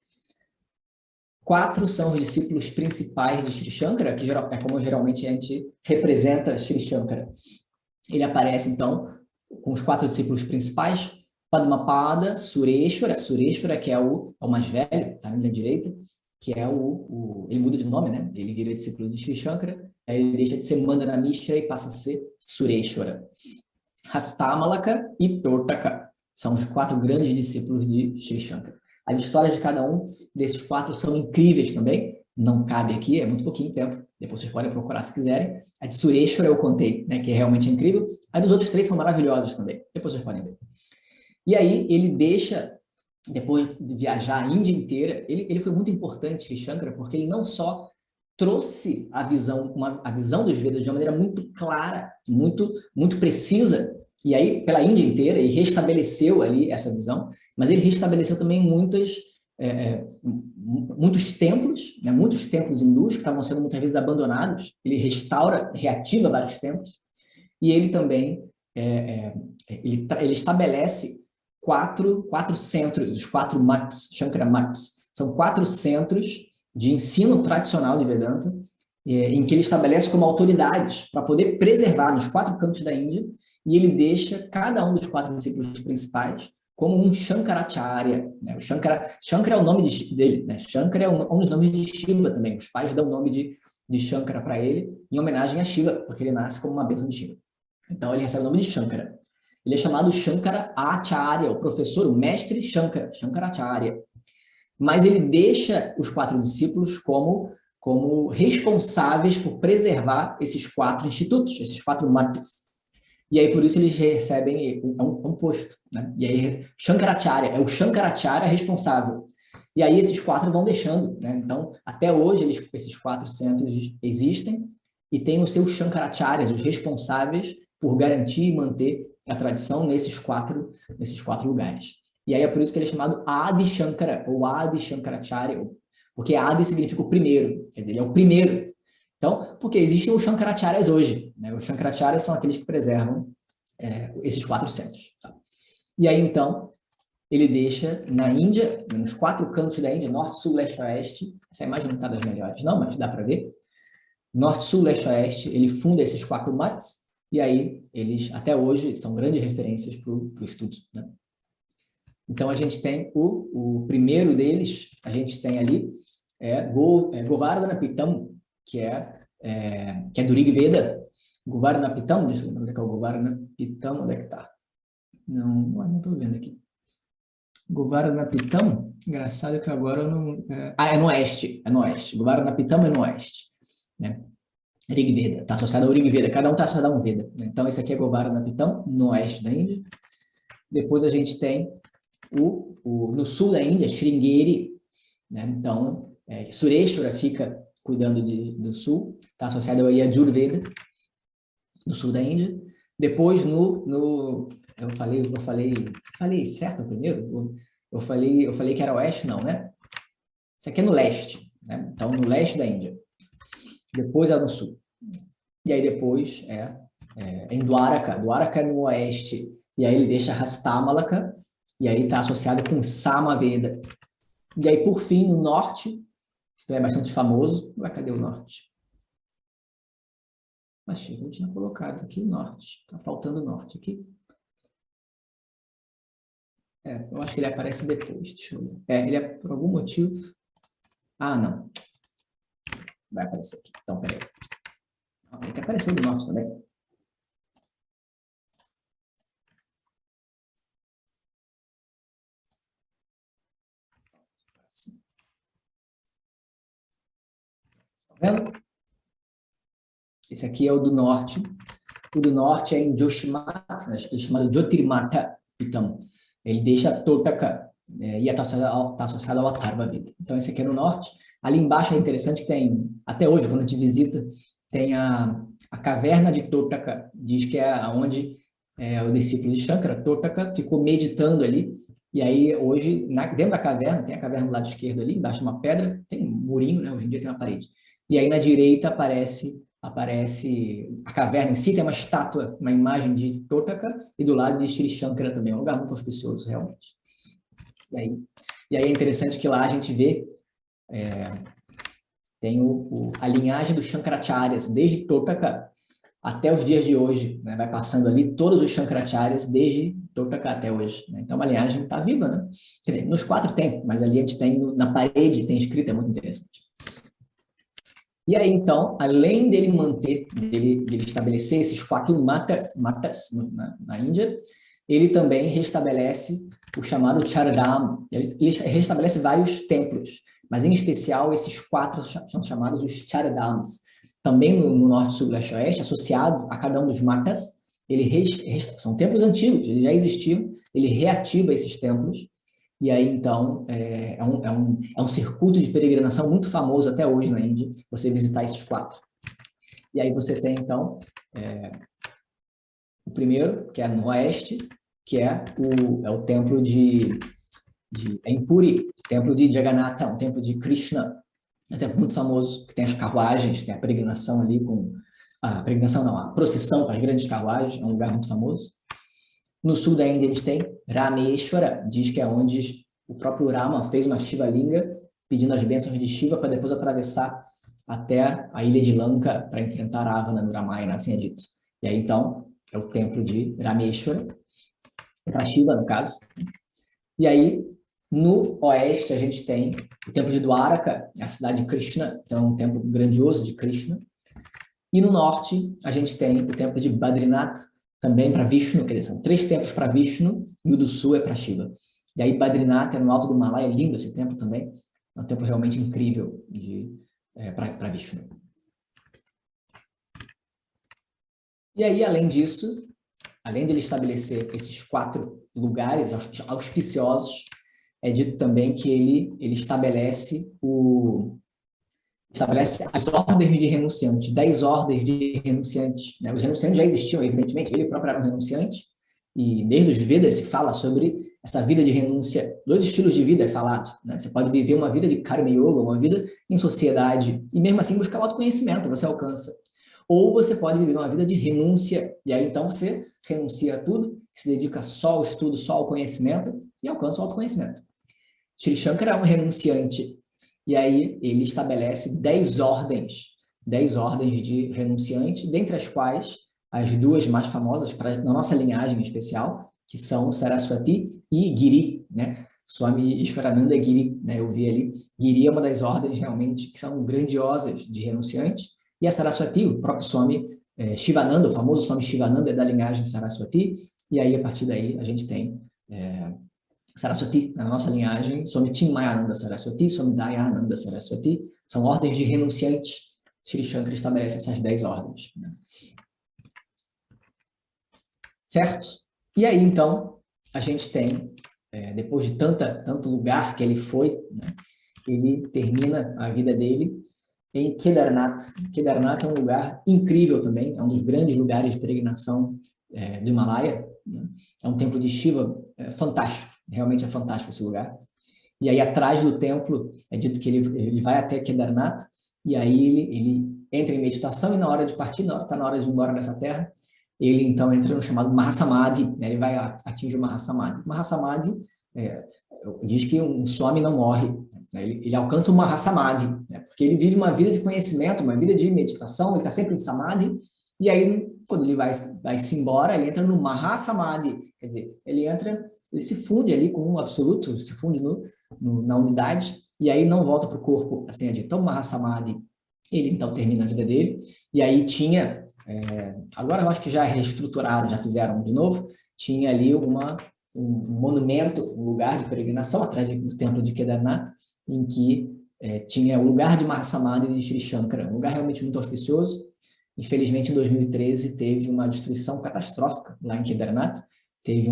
4 são os discípulos principais de Sri Shankara, que é como geralmente a gente representa Sri Shankara. Ele aparece, então, com os 4 discípulos principais, Padmapada, Sureshwara, que é o mais velho, tá na direita, que é ele muda de nome, né? Ele vira discípulo de Sri Shankara, aí ele deixa de ser Mandana Mishra e passa a ser Sureshwara. Hastamalaka e Tortaka são os 4 grandes discípulos de Sri Shankara. As histórias de cada um desses 4 são incríveis também, não cabe aqui, é muito pouquinho tempo, depois vocês podem procurar se quiserem. A de Sureshwara eu contei, né, que é realmente incrível. A dos outros 3 são maravilhosos também, depois vocês podem ver. E aí ele deixa, depois de viajar a Índia inteira, ele foi muito importante, Sri Shankara, porque ele não só trouxe a visão dos Vedas de uma maneira muito clara, muito precisa, e aí pela Índia inteira, e restabeleceu ali essa visão, mas ele restabeleceu também muitos templos, né, muitos templos hindus que estavam sendo muitas vezes abandonados, ele reativa vários templos, e ele também ele estabelece 4 centros, os 4 mats, Shankara Mats, são 4 centros de ensino tradicional de Vedanta, em que ele estabelece como autoridades para poder preservar nos 4 cantos da Índia, e ele deixa cada um dos 4 discípulos principais como um Shankaracharya. Né? O Shankara é o nome dele, né? Shankara é um dos nomes de Shiva também. Os pais dão o nome de Shankara para ele em homenagem a Shiva, porque ele nasce como uma bênção de Shiva. Então ele recebe o nome de Shankara. Ele é chamado Shankara Acharya, o professor, o mestre Shankara, Shankaracharya. Mas ele deixa os 4 discípulos como responsáveis por preservar esses 4 institutos, esses 4 matas. E aí, por isso, eles recebem um posto. Né? E aí, Shankaracharya, é o Shankaracharya responsável. E aí, esses 4 vão deixando. Né? Então, até hoje, esses 4 centros existem e têm os seus Shankaracharyas, os responsáveis por garantir e manter a tradição nesses 4 lugares. E aí é por isso que ele é chamado Adi Shankara, ou Adi Shankaracharya, porque Adi significa o primeiro, quer dizer, ele é o primeiro. Então, porque existem os Shankaracharyas hoje, né? Os Shankaracharyas são aqueles que preservam esses 4 centros. Tá? E aí, então, ele deixa na Índia, nos 4 cantos da Índia, norte, sul, leste, oeste, essa imagem não está das melhores não, mas dá para ver, norte, sul, leste, oeste, ele funda esses 4 mats, e aí eles, até hoje, são grandes referências para o estudo. Né? Então, a gente tem o primeiro deles, a gente tem ali, Govardhana-pitam, que é do Rig Veda. Govardhana-pitam, deixa eu ver onde é que é o Govardhana-pitam, onde é que está? Não estou vendo aqui. Govardhana-pitam, engraçado que agora eu não... é no oeste, Govardhana-pitam é no oeste, né? Rig Veda, está associado ao Rig Veda, cada um está associado a um Veda. Né? Então, esse aqui é Govardhana-pitam, no oeste da Índia. Depois a gente tem no sul da Índia, Sringeri, né? Então, Sureshwara fica cuidando do sul, está associado ao Yajurveda, no sul da Índia. Depois, eu falei certo primeiro? Eu falei que era oeste, não, né? Isso aqui é no leste, né? Então, no leste da Índia. Depois é no sul. E aí depois em Dwaraka. Dwaraka é no oeste. E aí ele deixa Hastamalaka, e aí está associado com Samaveda. E aí, por fim, no norte, é bastante famoso. Ué, cadê o norte? Achei que eu tinha colocado aqui o norte. Está faltando o norte aqui. Eu acho que ele aparece depois. Deixa eu ver. Ele é por algum motivo. Ah, não. Vai aparecer aqui. Então, peraí. Tem que aparecer do norte também. Assim. Tá vendo? Esse aqui é o do norte. O do norte é em Joshimat, acho que é chamado Jyotirmata. Então, ele deixa Totaka e está associado ao Atharvaveda. Então, esse aqui é no norte. Ali embaixo é interessante que tem, até hoje, quando a gente visita, tem a caverna de Totaka. Diz que é onde o discípulo de Shankara, Totaka, ficou meditando ali. E aí, hoje, dentro da caverna, tem a caverna do lado esquerdo ali, embaixo de uma pedra, tem um murinho, né? Hoje em dia tem uma parede. E aí, na direita, aparece a caverna em si, tem uma estátua, uma imagem de Totaka, e do lado de Shri Shankara também, é um lugar muito auspicioso, realmente. E aí é interessante que lá a gente vê, tem a linhagem dos Shankaracharyas, desde Totaka até os dias de hoje, né? Vai passando ali todos os Shankaracharyas, desde Totaka até hoje. Né? Então, a linhagem está viva, né? Quer dizer, nos 4 tem, mas ali a gente tem, na parede, tem escrito, é muito interessante. E aí, então, além dele dele estabelecer esses 4 matas na Índia, ele também restabelece o chamado Chardham. Ele restabelece vários templos, mas em especial esses 4 são chamados os Chardhams. Também no norte, sul, leste e oeste, associado a cada um dos matas, são templos antigos, eles já existiam, ele reativa esses templos. E aí, então, é um circuito de peregrinação muito famoso até hoje na Índia, você visitar esses 4. E aí você tem, então, o primeiro, que é no oeste, que é o templo em Puri, o templo de Jagannatha, um templo de Krishna, um templo muito famoso, que tem as carruagens, tem a peregrinação ali a peregrinação não, a procissão com as grandes carruagens, é um lugar muito famoso. No sul da Índia, a gente tem Rameshwara, diz que é onde o próprio Rama fez uma Shiva Linga, pedindo as bênçãos de Shiva para depois atravessar até a ilha de Lanka para enfrentar Ravana no Ramayana, assim é dito. E aí, então, é o templo de Rameshwara, para Shiva, no caso. E aí, no oeste, a gente tem o templo de Dwaraka, a cidade de Krishna, então um templo grandioso de Krishna. E no norte, a gente tem o templo de Badrinath, também para Vishnu, quer dizer, são 3 templos para Vishnu, e o do sul é para Shiva. E aí Badrinath é no alto do Himalaia, é lindo esse templo também, é um templo realmente incrível para Vishnu. E aí, além disso, além dele estabelecer esses 4 lugares auspiciosos, é dito também que ele estabelece as ordens de renunciantes, 10 ordens de renunciantes. Né? Os renunciantes já existiam, evidentemente, ele próprio era um renunciante, e desde os Vedas se fala sobre essa vida de renúncia. 2 estilos de vida é falado. Né? Você pode viver uma vida de Karma Yoga, uma vida em sociedade, e mesmo assim buscar o autoconhecimento, você alcança. Ou você pode viver uma vida de renúncia, e aí então você renuncia a tudo, se dedica só ao estudo, só ao conhecimento, e alcança o autoconhecimento. Shri Shankara é um renunciante, e aí ele estabelece 10 ordens de renunciante, dentre as quais as 2 mais famosas na nossa linhagem especial, que são Saraswati e Giri, né? Swami Ishwarananda Giri, né? Eu vi ali. Giri é uma das ordens realmente que são grandiosas de renunciante, e a Saraswati, o próprio Swami Shivananda, o famoso Swami Shivananda é da linhagem Saraswati, e aí a partir daí a gente tem Saraswati, na nossa linhagem, Swami Chinmayananda Saraswati, Swami Dayananda Saraswati, são ordens de renunciantes. Shri Shankara estabelece essas 10 ordens. Né? Certo? E aí, então, a gente tem, depois de tanto lugar que ele foi, né, ele termina a vida dele em Kedarnath. Kedarnath é um lugar incrível também, é um dos grandes lugares de peregrinação do Himalaia. Né? É um templo de Shiva fantástico, realmente é fantástico esse lugar. E aí, atrás do templo, é dito que ele vai até Kedarnath, e aí ele entra em meditação, e na hora de partir, está na hora de ir embora dessa terra, ele então entra no chamado Mahasamadhi, né? Ele vai atingir o Mahasamadhi. Mahasamadhi diz que um Swami não morre, né? Ele alcança uma Mahasamadhi, né? Porque ele vive uma vida de conhecimento, uma vida de meditação, ele está sempre em Samadhi, e aí, quando ele vai-se embora, ele entra no Mahasamadhi, quer dizer, ele se funde ali com o absoluto, se funde na unidade, e aí não volta para o corpo, assim, então Mahasamadhi, ele então termina a vida dele, e aí tinha, agora eu acho que já reestruturaram, já fizeram de novo, tinha ali um monumento, um lugar de peregrinação atrás do templo de Kedarnath, em que tinha o lugar de Mahasamadhi de Sri Shankara, um lugar realmente muito auspicioso. Infelizmente, em 2013, teve uma destruição catastrófica lá em Kedarnath, teve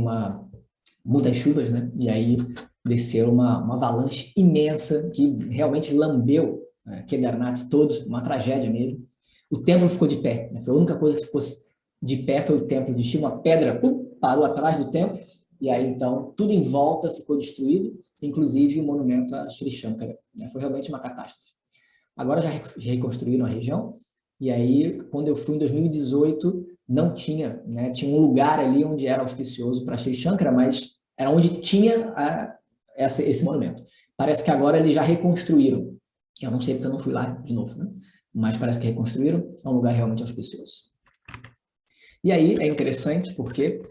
muitas chuvas, né? E aí desceu uma avalanche imensa que realmente lambeu Kedarnath todo, uma tragédia mesmo. O templo ficou de pé, né? Foi a única coisa que ficou de pé, foi o templo de Shiva, uma pedra parou atrás do templo, e aí então tudo em volta ficou destruído, inclusive o monumento a Sri Shankara, né? Foi realmente uma catástrofe. Agora já reconstruíram a região, e aí quando eu fui em 2018, não tinha, né? Tinha um lugar ali onde era auspicioso para Sri Shankara, mas era onde tinha esse monumento. Parece que agora eles já reconstruíram. Eu não sei porque eu não fui lá de novo, né? Mas parece que reconstruíram, é um lugar realmente auspicioso. E aí é interessante porque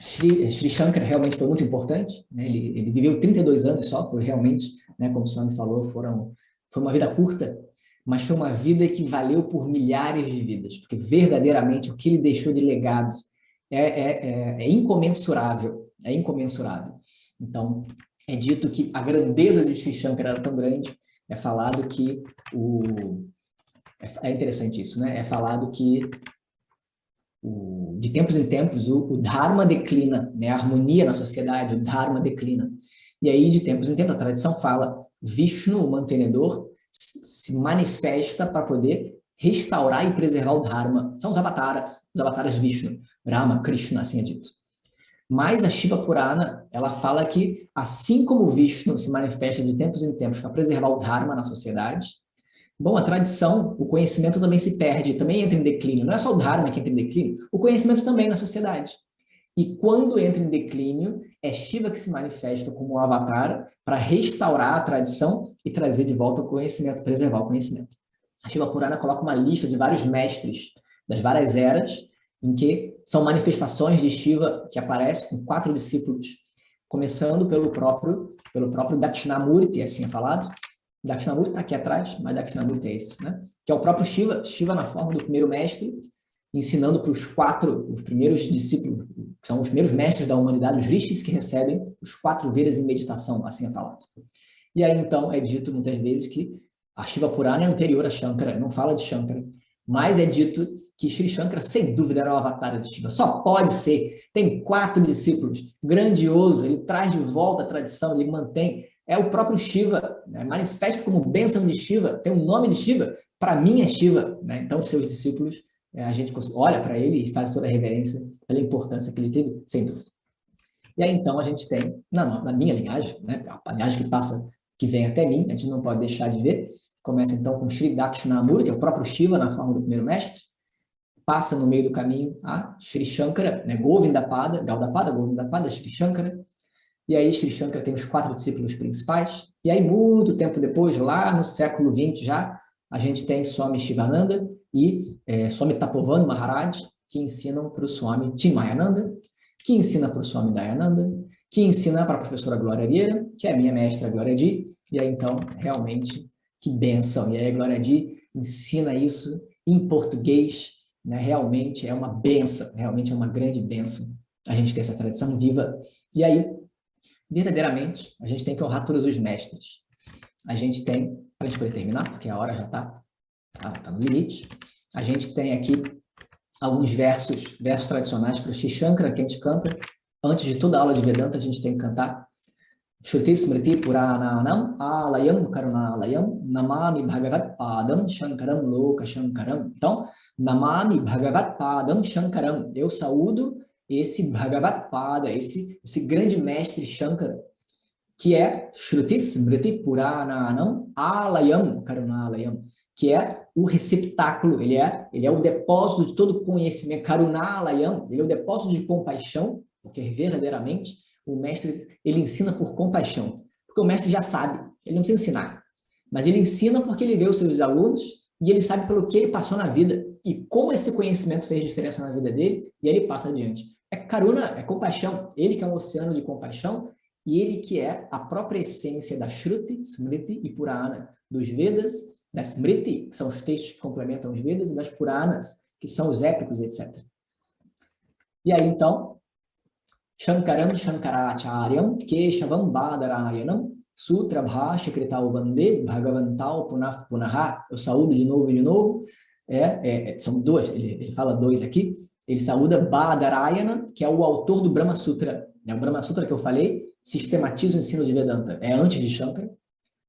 Sri Shankara realmente foi muito importante, né? Ele viveu 32 anos só, foi realmente, né, como o Swami falou, foi uma vida curta, mas foi uma vida que valeu por milhares de vidas, porque verdadeiramente o que ele deixou de legado é incomensurável, é incomensurável. Então, é dito que a grandeza de Sri Shankara era tão grande, é falado que é interessante isso, né? É falado que de tempos em tempos o Dharma declina, né? A harmonia na sociedade, o Dharma declina. E aí, de tempos em tempos, a tradição fala, Vishnu, o mantenedor, se manifesta para poder restaurar e preservar o Dharma. São os avataras de Vishnu, Rama, Krishna, assim é dito. Mas a Shiva Purana, ela fala que, assim como Vishnu se manifesta de tempos em tempos para preservar o Dharma na sociedade, bom, a tradição, o conhecimento também se perde, também entra em declínio. Não é só o Dharma que entra em declínio, o conhecimento também na sociedade. E quando entra em declínio, é Shiva que se manifesta como um avatar para restaurar a tradição e trazer de volta o conhecimento, preservar o conhecimento. A Shiva Purana coloca uma lista de vários mestres das várias eras, em que são manifestações de Shiva que aparecem com 4 discípulos, começando pelo próprio Dakshinamurti, assim é falado. Dakshinamurti está aqui atrás, mas Dakshinamurti é esse, né? Que é o próprio Shiva na forma do primeiro mestre, ensinando para os primeiros discípulos, que são os primeiros mestres da humanidade, os rishis que recebem os 4 Vedas em meditação, assim é falado. E aí, então, é dito muitas vezes que a Shiva Purana é anterior a Shankara, não fala de Shankara, mas é dito que Sri Shankara, sem dúvida, era o avatar de Shiva. Só pode ser. Tem 4 discípulos, grandioso, ele traz de volta a tradição, ele mantém. É o próprio Shiva, né? Manifesta como bênção de Shiva, tem um nome de Shiva, para mim é Shiva, né? Então, seus discípulos, a gente olha para ele e faz toda a reverência pela importância que ele teve, sem dúvida. E aí, então, a gente tem, na minha linhagem, né? A linhagem que vem até mim, a gente não pode deixar de ver, começa então com Sri Dakshinamurti, é o próprio Shiva na forma do primeiro mestre, passa no meio do caminho a Sri Shankara, né? Govindapada, Gaudapada, Govindapada, Sri Shankara, e aí Sri Shankara tem os 4 discípulos principais, e aí muito tempo depois, lá no século XX já, a gente tem Swami Shivananda e Swami Tapovan Maharaj, que ensinam para o Swami Chinmayananda, que ensina para o Swami Dayananda, que ensina para a professora Glória Vieira, que é a minha mestra Glória Di, e aí então, realmente, que bênção, e aí a Glória Di ensina isso em português, né? Realmente é uma bênção, realmente é uma grande bênção a gente ter essa tradição viva, e aí, verdadeiramente, a gente tem que honrar todos os mestres. A gente tem, para a gente poder terminar, porque a hora já está no limite, a gente tem aqui alguns versos tradicionais para Sri Shankara, que a gente canta. Antes de toda a aula de Vedanta, a gente tem que cantar Shruti Smriti Purananam Alayam Karunalayam Namami Bhagavat Padam Shankaram Loka Shankaram. Então, Namami Bhagavat Padam Shankaram. Eu saúdo esse Bhagavat Pada, esse grande mestre Shankara, que é Shruti Smriti Purananam Alayam Karunalayam, que é o receptáculo, ele é o depósito de todo conhecimento, Karunalayam, ele é o depósito de compaixão, porque verdadeiramente o mestre, ele ensina por compaixão. Porque o mestre já sabe, ele não precisa ensinar. Mas ele ensina porque ele vê os seus alunos e ele sabe pelo que ele passou na vida e como esse conhecimento fez diferença na vida dele e ele passa adiante. É karuna, é compaixão. Ele que é um oceano de compaixão e ele que é a própria essência da Shruti, Smriti e Purana, dos Vedas, da Smriti, que são os textos que complementam os Vedas, e das Puranas, que são os épicos, etc. E aí, então, Shankaram Shankaracharyam Keshavam Badarayanam Sutra Bhasha Kritau Vande Bhagavantal Punah Punaha. Eu saúdo de novo. São dois, ele fala dois aqui. Ele saúda Badarayana, que é o autor do Brahma Sutra. O Brahma Sutra que eu falei sistematiza o ensino de Vedanta. É antes de Shankara.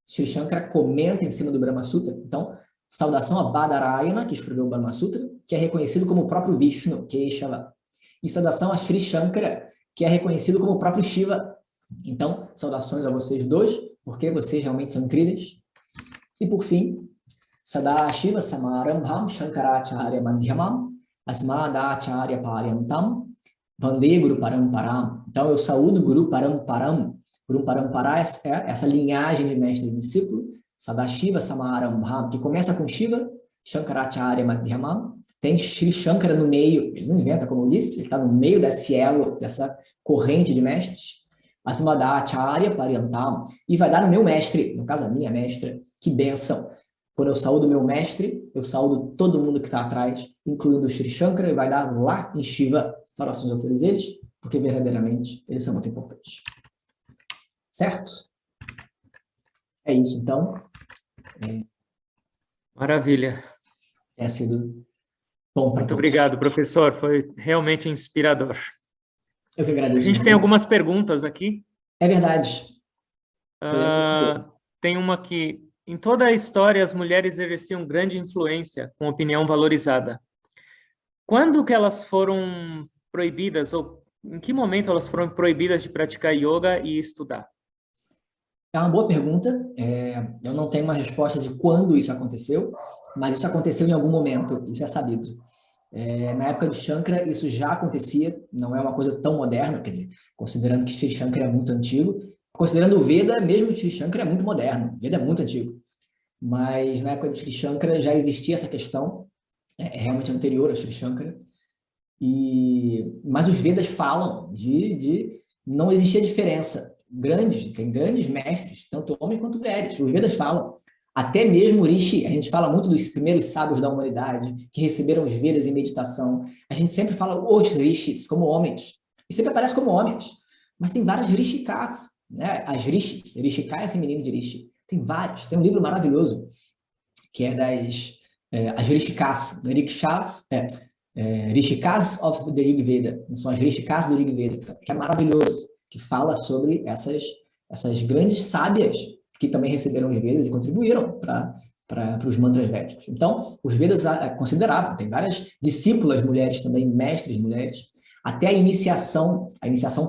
Sri Shankara comenta em cima do Brahma Sutra. Então, saudação a Badarayana, que escreveu o Brahma Sutra, que é reconhecido como o próprio Vishnu, Keshava. E saudação a Sri Shankara, que é reconhecido como o próprio Shiva. Então, saudações a vocês dois, porque vocês realmente são incríveis. E por fim, Sadashiva Samarambham Shankaracharya Madhyamam Asmadacharya Paryantam Vande Guru Paramparam. Então, eu saúdo Guru Paramparam. Guru Parampara é essa linhagem de mestre e discípulo. Sadashiva Samarambham, que começa com Shiva, Shankaracharya Madhyamam. Tem Sri Shankara no meio, ele não inventa, como eu disse, ele está no meio desse elo, dessa corrente de mestres. Asmadacharya Paryantam, e vai dar no meu mestre, no caso a minha mestra, que bênção. Quando eu saúdo o meu mestre, eu saúdo todo mundo que está atrás, incluindo o Sri Shankara, e vai dar lá em Shiva, saudações a todos eles, porque verdadeiramente eles são muito importantes. Certo? É isso, então.
Maravilha.
É sido bom para todos.
Muito obrigado, professor. Foi realmente inspirador.
Eu que agradeço.
A gente tem algumas perguntas aqui.
É verdade.
Tem uma aqui. Em toda a história, as mulheres exerciam grande influência, com opinião valorizada. Quando que elas foram proibidas, ou em que momento elas foram proibidas de praticar yoga e estudar?
É uma boa pergunta. Eu não tenho uma resposta de quando isso aconteceu, mas isso aconteceu em algum momento, isso é sabido. Na época de Shankara, isso já acontecia, não é uma coisa tão moderna, quer dizer, considerando que Sri Shankara é muito antigo, considerando o Veda, mesmo o Sri Shankara é muito moderno, o Veda é muito antigo. Mas na época de Sri Shankara já existia essa questão, é realmente anterior a Sri Shankara, mas os Vedas falam de não existia diferença. Tem grandes mestres, tanto homens quanto mulheres. Os Vedas falam. Até mesmo o Rishi, a gente fala muito dos primeiros sábios da humanidade, que receberam os Vedas em meditação. A gente sempre fala os Rishis como homens. E sempre aparece como homens. Mas tem várias Rishikas, né? As Rishis. Rishika é feminino de Rishi. Tem vários. Tem um livro maravilhoso, que é as Rishikas. Rishikas of the Rig Veda. São as Rishikas do Rig Veda, que é maravilhoso. Que fala sobre essas grandes sábias que também receberam os Vedas e contribuíram para os mantras védicos. Então, os Vedas consideravam, tem várias discípulas mulheres também, mestres mulheres, até a iniciação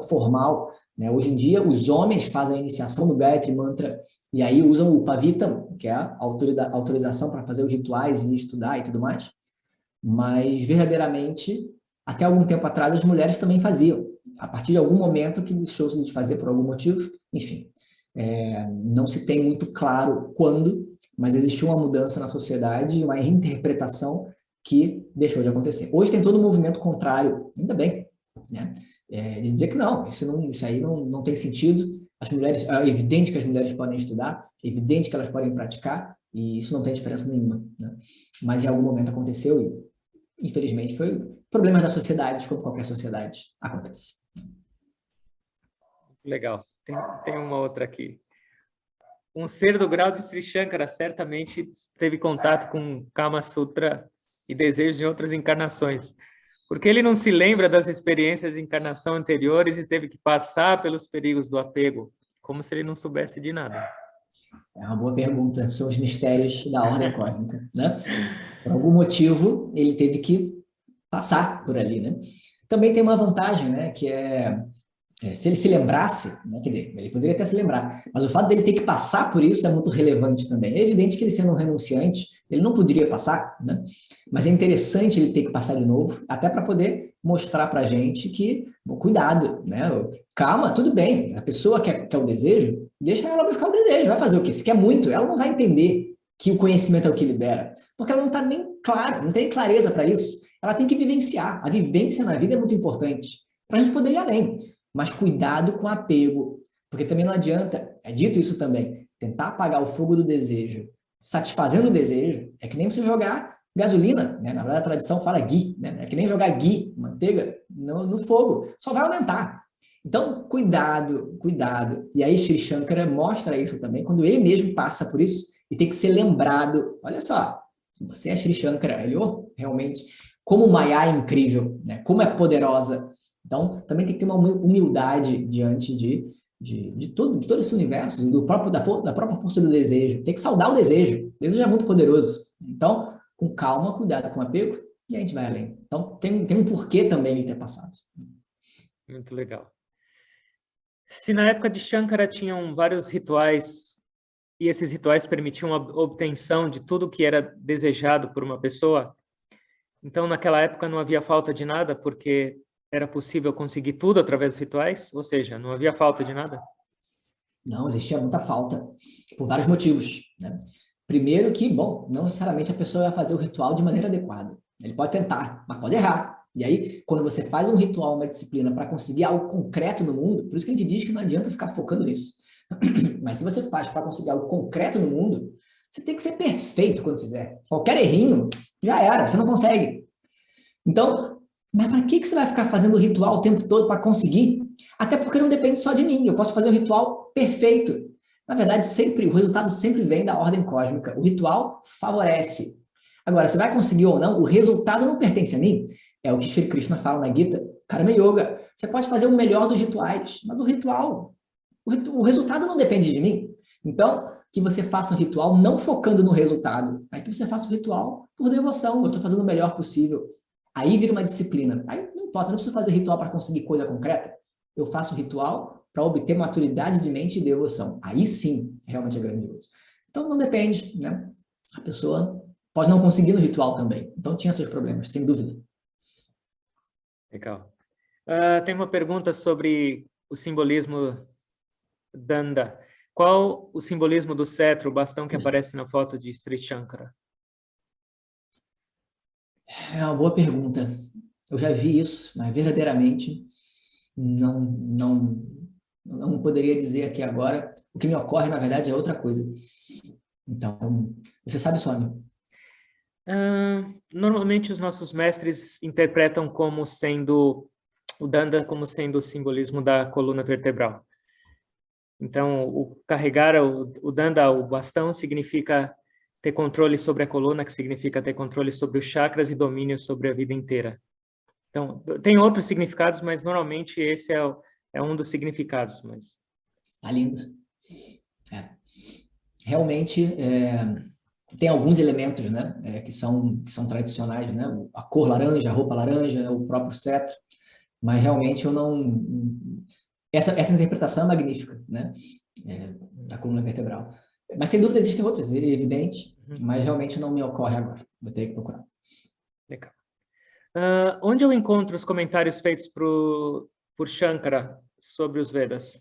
formal. Né? Hoje em dia, os homens fazem a iniciação do Gayatri Mantra e aí usam o Pavitam, que é a autorização para fazer os rituais e estudar e tudo mais. Mas, verdadeiramente, até algum tempo atrás, as mulheres também faziam. A partir de algum momento que deixou-se de fazer por algum motivo, enfim. Não se tem muito claro quando, mas existiu uma mudança na sociedade e uma reinterpretação que deixou de acontecer. Hoje tem todo um movimento contrário, ainda bem, né? De dizer que não, isso aí não tem sentido. As mulheres, é evidente que as mulheres podem estudar, é evidente que elas podem praticar, e isso não tem diferença nenhuma, né? Mas em algum momento aconteceu e, infelizmente, foi problemas da sociedade, como qualquer sociedade acontece.
Legal. Tem uma outra aqui. Um ser do grau de Sri Shankara certamente teve contato com Kama Sutra e desejos em outras encarnações. Porque ele não se lembra das experiências de encarnação anteriores e teve que passar pelos perigos do apego, como se ele não soubesse de nada.
É uma boa pergunta. São os mistérios da ordem cósmica, né? Por algum motivo, ele teve que passar por ali, né? Também tem uma vantagem, né? Que é Se ele se lembrasse, né, quer dizer, ele poderia até se lembrar, mas o fato dele ter que passar por isso é muito relevante também. É evidente que ele sendo um renunciante, ele não poderia passar, né? Mas é interessante ele ter que passar de novo, até para poder mostrar para a gente que, bom, cuidado, né? Calma, tudo bem, a pessoa quer o desejo, deixa ela buscar o desejo, vai fazer o quê? Se quer muito, ela não vai entender que o conhecimento é o que libera, porque ela não está nem clara, não tem clareza para isso. Ela tem que vivenciar. A vivência na vida é muito importante, para a gente poder ir além. Mas cuidado com apego, porque também não adianta, é dito isso também, tentar apagar o fogo do desejo, satisfazendo o desejo, é que nem você jogar gasolina, né? Na verdade a tradição fala ghee, né? É que nem jogar ghee, manteiga, no fogo, só vai aumentar. Então, cuidado, cuidado. E aí Sri Shankara mostra isso também, quando ele mesmo passa por isso, e tem que ser lembrado, olha só, você é Sri Shankara, ele, realmente, como Maya é incrível, né? Como é poderosa. Então, também tem que ter uma humildade diante de todo esse universo, da própria força do desejo. Tem que saudar o desejo. O desejo é muito poderoso. Então, com calma, cuidado com o apego, e a gente vai além. Então, tem um porquê também ele ter passado.
Muito legal. Se na época de Shankara tinham vários rituais, e esses rituais permitiam a obtenção de tudo que era desejado por uma pessoa, então naquela época não havia falta de nada, porque era possível conseguir tudo através dos rituais? Ou seja, não havia falta de nada?
Não, existia muita falta, por vários motivos, né? Primeiro que, bom, não necessariamente a pessoa vai fazer o ritual de maneira adequada. Ele pode tentar, mas pode errar. E aí, quando você faz um ritual, uma disciplina para conseguir algo concreto no mundo, por isso que a gente diz que não adianta ficar focando nisso. Mas se você faz para conseguir algo concreto no mundo, você tem que ser perfeito quando fizer. Qualquer errinho, já era, você não consegue. Então, mas para que você vai ficar fazendo o ritual o tempo todo para conseguir? Até porque não depende só de mim, eu posso fazer um ritual perfeito. Na verdade, o resultado sempre vem da ordem cósmica. O ritual favorece. Agora, você vai conseguir ou não, o resultado não pertence a mim. É o que Shri Krishna fala na Gita, Karma Yoga. Você pode fazer o melhor dos rituais, mas o resultado não depende de mim. Então, que você faça um ritual não focando no resultado, mas que você faça o ritual por devoção. Eu estou fazendo o melhor possível. Aí vira uma disciplina. Aí não importa, não preciso fazer ritual para conseguir coisa concreta. Eu faço ritual para obter maturidade de mente e devoção. Aí sim, realmente é grandioso. Então não depende, né? A pessoa pode não conseguir no ritual também. Então tinha seus problemas, sem dúvida.
Legal. Tem uma pergunta sobre o simbolismo Danda. Qual o simbolismo do cetro, o bastão que aparece na foto de Sri Shankara?
É uma boa pergunta. Eu já vi isso, mas verdadeiramente não poderia dizer aqui agora. O que me ocorre, na verdade, é outra coisa. Então, você sabe, Sônia?
Normalmente os nossos mestres interpretam como sendo o Danda como sendo o simbolismo da coluna vertebral. Então, o carregar o Danda, o bastão, significa ter controle sobre a coluna, que significa ter controle sobre os chakras e domínio sobre a vida inteira. Então, tem outros significados, mas normalmente esse é um dos significados. Mas...
Tá lindo. Realmente, tem alguns elementos, né, que são tradicionais, né? A cor laranja, a roupa laranja, o próprio cetro, mas realmente eu não... Essa interpretação é magnífica, né? Da coluna vertebral. Mas, sem dúvida, existem outras, é evidente, mas realmente não me ocorre agora. Vou ter que procurar.
Legal. Onde eu encontro os comentários feitos por Shankara sobre os Vedas?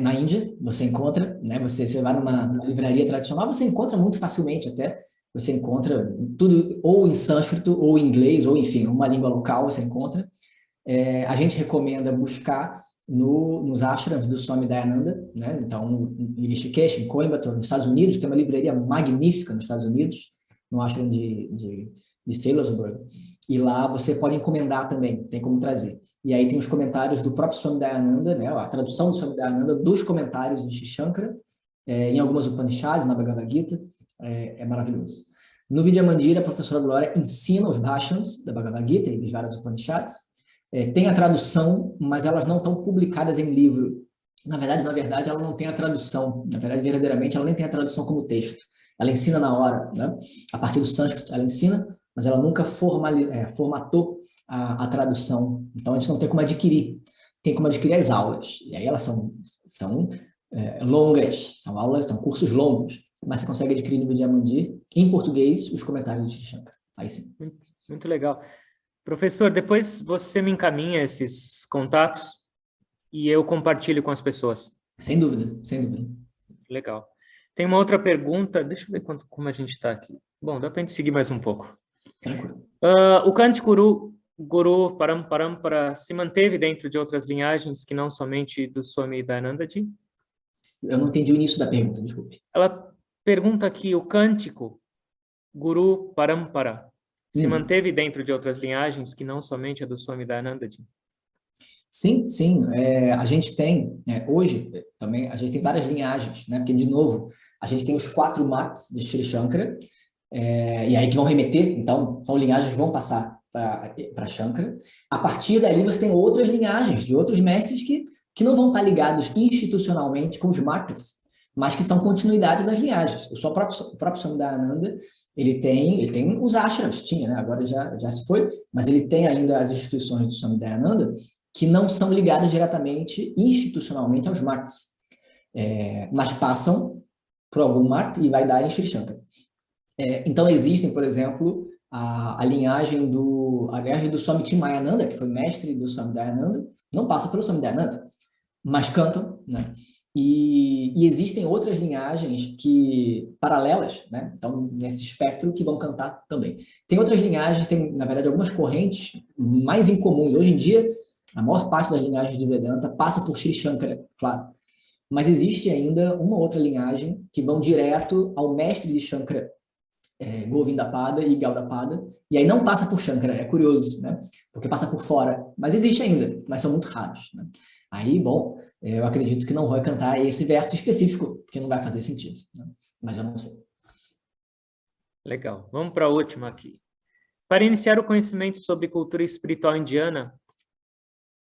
Na Índia, você encontra, né? Você vai numa livraria tradicional, você encontra muito facilmente até. Você encontra tudo ou em sânscrito, ou em inglês, ou enfim, uma língua local você encontra. A gente recomenda buscar nos ashrams do Swami Dayananda, né? Então, em Rishikesh, em Coimbatore, nos Estados Unidos, tem uma livraria magnífica nos Estados Unidos, no ashram de Salisbury, e lá você pode encomendar também, tem como trazer. E aí tem os comentários do próprio Swami Dayananda, né? A tradução do Swami Dayananda dos comentários de Shankara, em algumas Upanishads, na Bhagavad Gita, é maravilhoso. No Vidya Mandira, a professora Glória ensina os bhashyams da Bhagavad Gita e das várias Upanishads. Tem a tradução, mas elas não estão publicadas em livro. Na verdade, ela não tem a tradução. Na verdade, verdadeiramente, ela nem tem a tradução como texto. Ela ensina na hora, né? A partir do sânscrito, ela ensina, mas ela nunca formatou a tradução. Então, a gente não tem como adquirir. tem como adquirir as aulas. E aí elas são longas, são aulas, são cursos longos, mas você consegue adquirir no Vidyamandhir, em português, os comentários de Sri Shankara. Aí sim.
Muito legal. Professor, depois você me encaminha esses contatos e eu compartilho com as pessoas.
Sem dúvida, sem dúvida.
Legal. Tem uma outra pergunta, deixa eu ver como a gente está aqui. Bom, dá para a gente seguir mais um pouco.
Tranquilo.
O Kanti Guru Parampara se manteve dentro de outras linhagens que não somente do Swami Dayanandaji?
Eu não entendi o início da pergunta, desculpe.
Ela pergunta aqui, o cântico Guru Parampara se manteve dentro de outras linhagens que não somente a do Swami Dayanandaji?
Sim, sim. A gente tem, hoje, também, a gente tem várias linhagens, né? Porque, de novo, a gente tem os 4 matas de Sri Shankara, e aí que vão remeter, então, são linhagens que vão passar para Shankara. A partir dali, você tem outras linhagens de outros mestres que não vão estar ligados institucionalmente com os matas, mas que são continuidade das linhagens. O próprio Swami Dayananda, ele tem os ashrams, tinha, né? Agora já se foi, mas ele tem ainda as instituições do Swami Dayananda, que não são ligadas diretamente, institucionalmente, aos matas, mas passam por algum mata e vai dar em Sri Shankara. Então, existem, por exemplo, a linhagem do Swami Chimayananda, que foi mestre do Swami Dayananda, não passa pelo Swami Dayananda, mas cantam, né? E existem outras linhagens paralelas, né? Então, nesse espectro, que vão cantar também. Tem outras linhagens, tem, na verdade, algumas correntes mais incomuns. Hoje em dia, a maior parte das linhagens de Vedanta passa por Sri Shankara, claro. Mas existe ainda uma outra linhagem que vão direto ao mestre de Shankara, Govindapada e Gaudapada, e aí não passa por Shankara, é curioso, né? Porque passa por fora, mas existe ainda, mas são muito raros, né? Aí, bom, eu acredito que não vai cantar esse verso específico, porque não vai fazer sentido, né? Mas eu não sei.
Legal, vamos para a última aqui. Para iniciar o conhecimento sobre cultura espiritual indiana,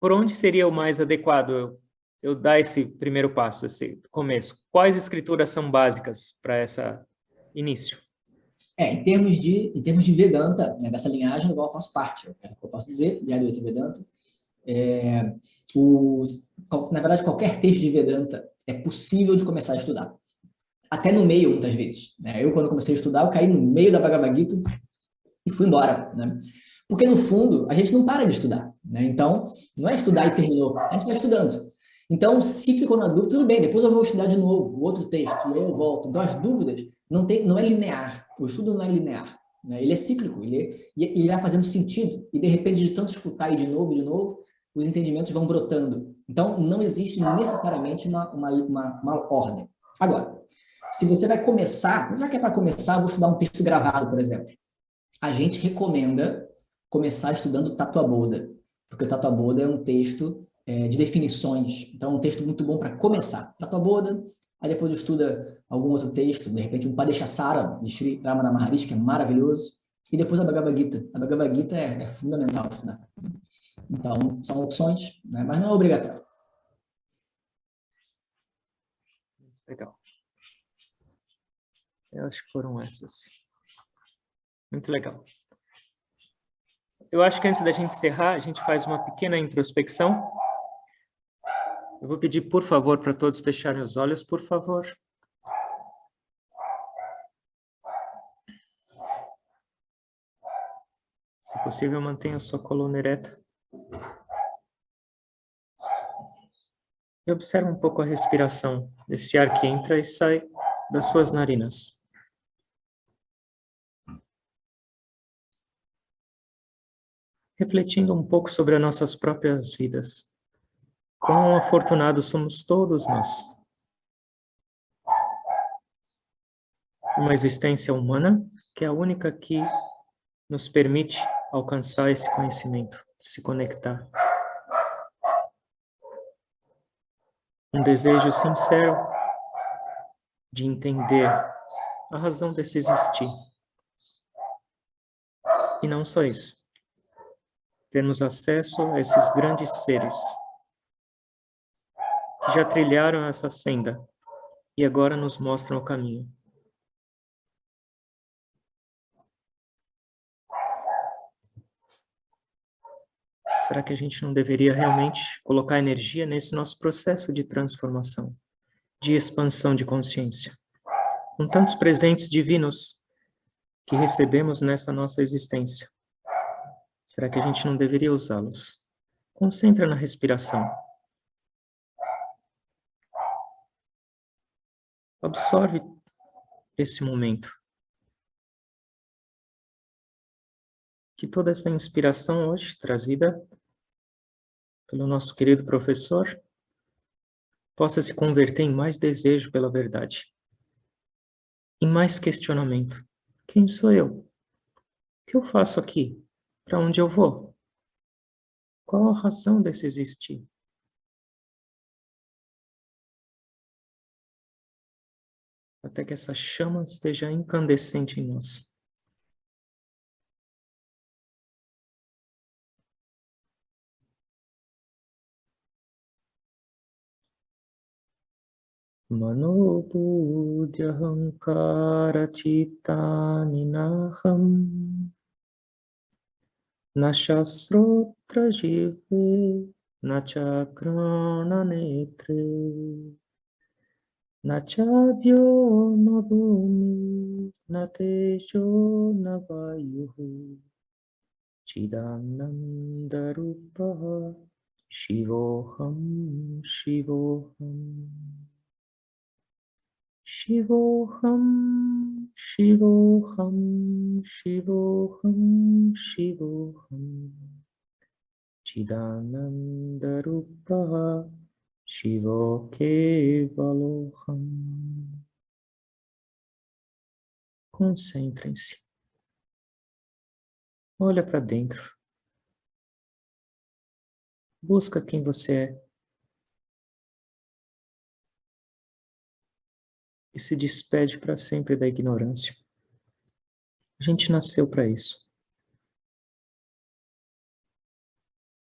por onde seria o mais adequado eu dar esse primeiro passo, esse começo? Quais escrituras são básicas para esse início?
Em termos de Vedanta, né, dessa linhagem, do qual eu faço parte, eu posso dizer, de Advaita Vedanta, na verdade, qualquer texto de Vedanta é possível de começar a estudar. Até no meio, muitas vezes. Né? Eu, quando comecei a estudar, eu caí no meio da Bhagavad Gita e fui embora. Né? Porque, no fundo, a gente não para de estudar. Né? Então, não é estudar e terminou, a gente vai estudando. Então, se ficou na dúvida, tudo bem, depois eu vou estudar de novo o outro texto, e aí eu volto. Então, as dúvidas não é linear. O estudo não é linear. Né? Ele é cíclico, ele vai fazendo sentido. E, de repente, de tanto escutar e de novo, os entendimentos vão brotando. Então, não existe necessariamente uma ordem. Agora, se você vai começar, já que é para começar, eu vou estudar um texto gravado, por exemplo. A gente recomenda começar estudando o Tattva-bodha, porque o Tattva-bodha é um texto de definições, então é um texto muito bom para começar. Tattva-bodha, aí depois estuda algum outro texto, de repente um Padeshasara, de Sri Ramana Maharishi, que é maravilhoso, e depois a Bhagavad Gita. A Bhagavad Gita é fundamental estudar. Então, são opções, né? Mas não é obrigatório.
Legal. Eu acho que foram essas. Muito legal. Eu acho que antes da gente encerrar, a gente faz uma pequena introspecção. Eu vou pedir, por favor, para todos fecharem os olhos, por favor. Se possível, mantenha a sua coluna ereta. E observe um pouco a respiração desse ar que entra e sai das suas narinas. Refletindo um pouco sobre as nossas próprias vidas. Quão afortunados somos todos nós. Uma existência humana que é a única que nos permite alcançar esse conhecimento, se conectar. Um desejo sincero de entender a razão desse existir. E não só isso. Termos acesso a esses grandes seres que já trilharam essa senda e agora nos mostram o caminho. será que a gente não deveria realmente colocar energia nesse nosso processo de transformação, de expansão de consciência? Com tantos presentes divinos que recebemos nessa nossa existência, será que a gente não deveria usá-los? Concentra na respiração. Absorve esse momento. Que toda essa inspiração hoje, trazida pelo nosso querido professor, possa se converter em mais desejo pela verdade, em mais questionamento. Quem sou eu? O que eu faço aqui? Para onde eu vou? Qual a razão desse existir? Até que essa chama esteja incandescente em nós. Mano buddhi ahankara cittani naham na shastrotra jive na chakrana netre na chabhyo na bhumi na tejo na vayuhu chidananda rupa shivoham shivoham Shivoham, Shivoham, Shivoham, Shivoham, Chidananda Rupa, Shivokevaloham. Concentrem-se. Olha para dentro. Busca quem você é. E se despede para sempre da ignorância. A gente nasceu para isso.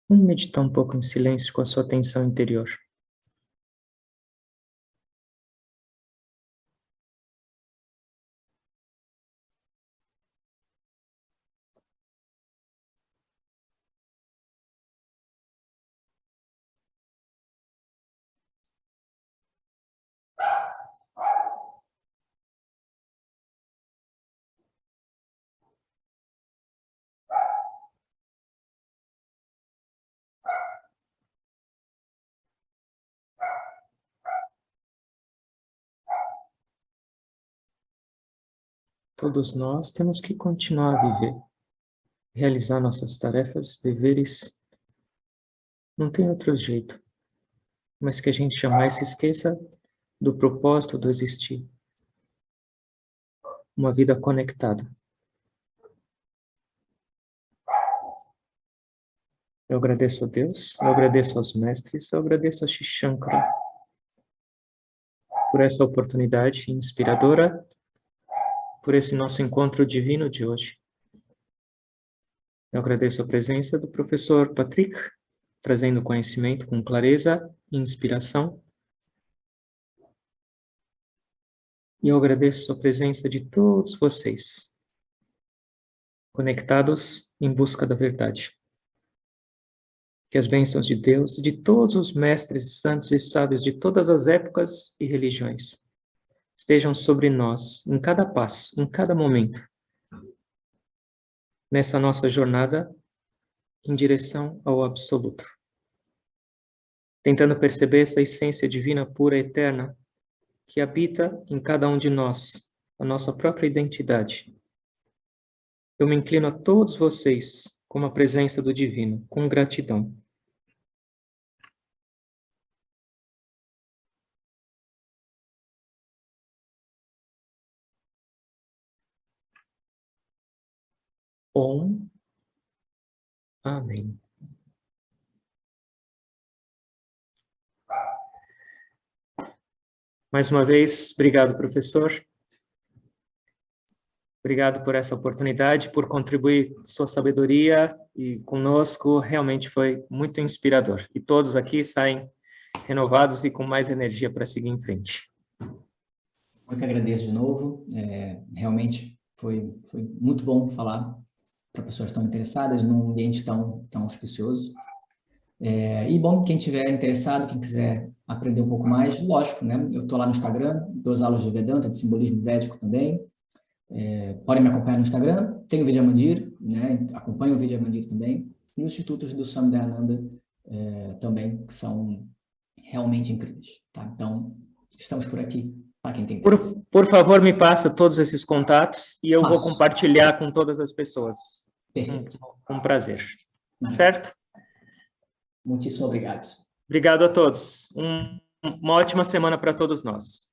Vamos meditar um pouco em silêncio com a sua atenção interior. Todos nós temos que continuar a viver, realizar nossas tarefas, deveres. Não tem outro jeito, mas que a gente jamais se esqueça do propósito do existir. Uma vida conectada. Eu agradeço a Deus, eu agradeço aos mestres, eu agradeço a Shri Shankara por essa oportunidade inspiradora, por esse nosso encontro divino de hoje. Eu agradeço a presença do professor Patrick, trazendo conhecimento com clareza e inspiração. E eu agradeço a presença de todos vocês, conectados em busca da verdade. Que as bênçãos de Deus, de todos os mestres, santos e sábios de todas as épocas e religiões, estejam sobre nós, em cada passo, em cada momento, nessa nossa jornada em direção ao absoluto. Tentando perceber essa essência divina, pura, eterna, que habita em cada um de nós, a nossa própria identidade. Eu me inclino a todos vocês como a presença do divino, com gratidão. Om. Amém. Mais uma vez, obrigado, professor. Obrigado por essa oportunidade, por contribuir sua sabedoria e conosco. Realmente foi muito inspirador. E todos aqui saem renovados e com mais energia para seguir em frente.
Eu que agradeço de novo. Realmente foi muito bom falar para pessoas tão interessadas num ambiente tão auspicioso. E, bom, quem tiver interessado, quem quiser aprender um pouco mais, lógico, né? Eu estou lá no Instagram, dou as aulas de Vedanta, de simbolismo védico também. Podem me acompanhar no Instagram. Tem o Vidya Mandir, né? Acompanho o Vidya Mandir também. E os institutos do Swami Dayananda também, que são realmente incríveis. Tá? Então, estamos por aqui, para quem tem interesse.
Por favor, me passa todos esses contatos e eu vou
Passo.
compartilhar com todas as pessoas.
Perfeito.
Com prazer.
Maravilha.
Certo?
Muitíssimo obrigado.
Obrigado a todos. Uma ótima semana para todos nós.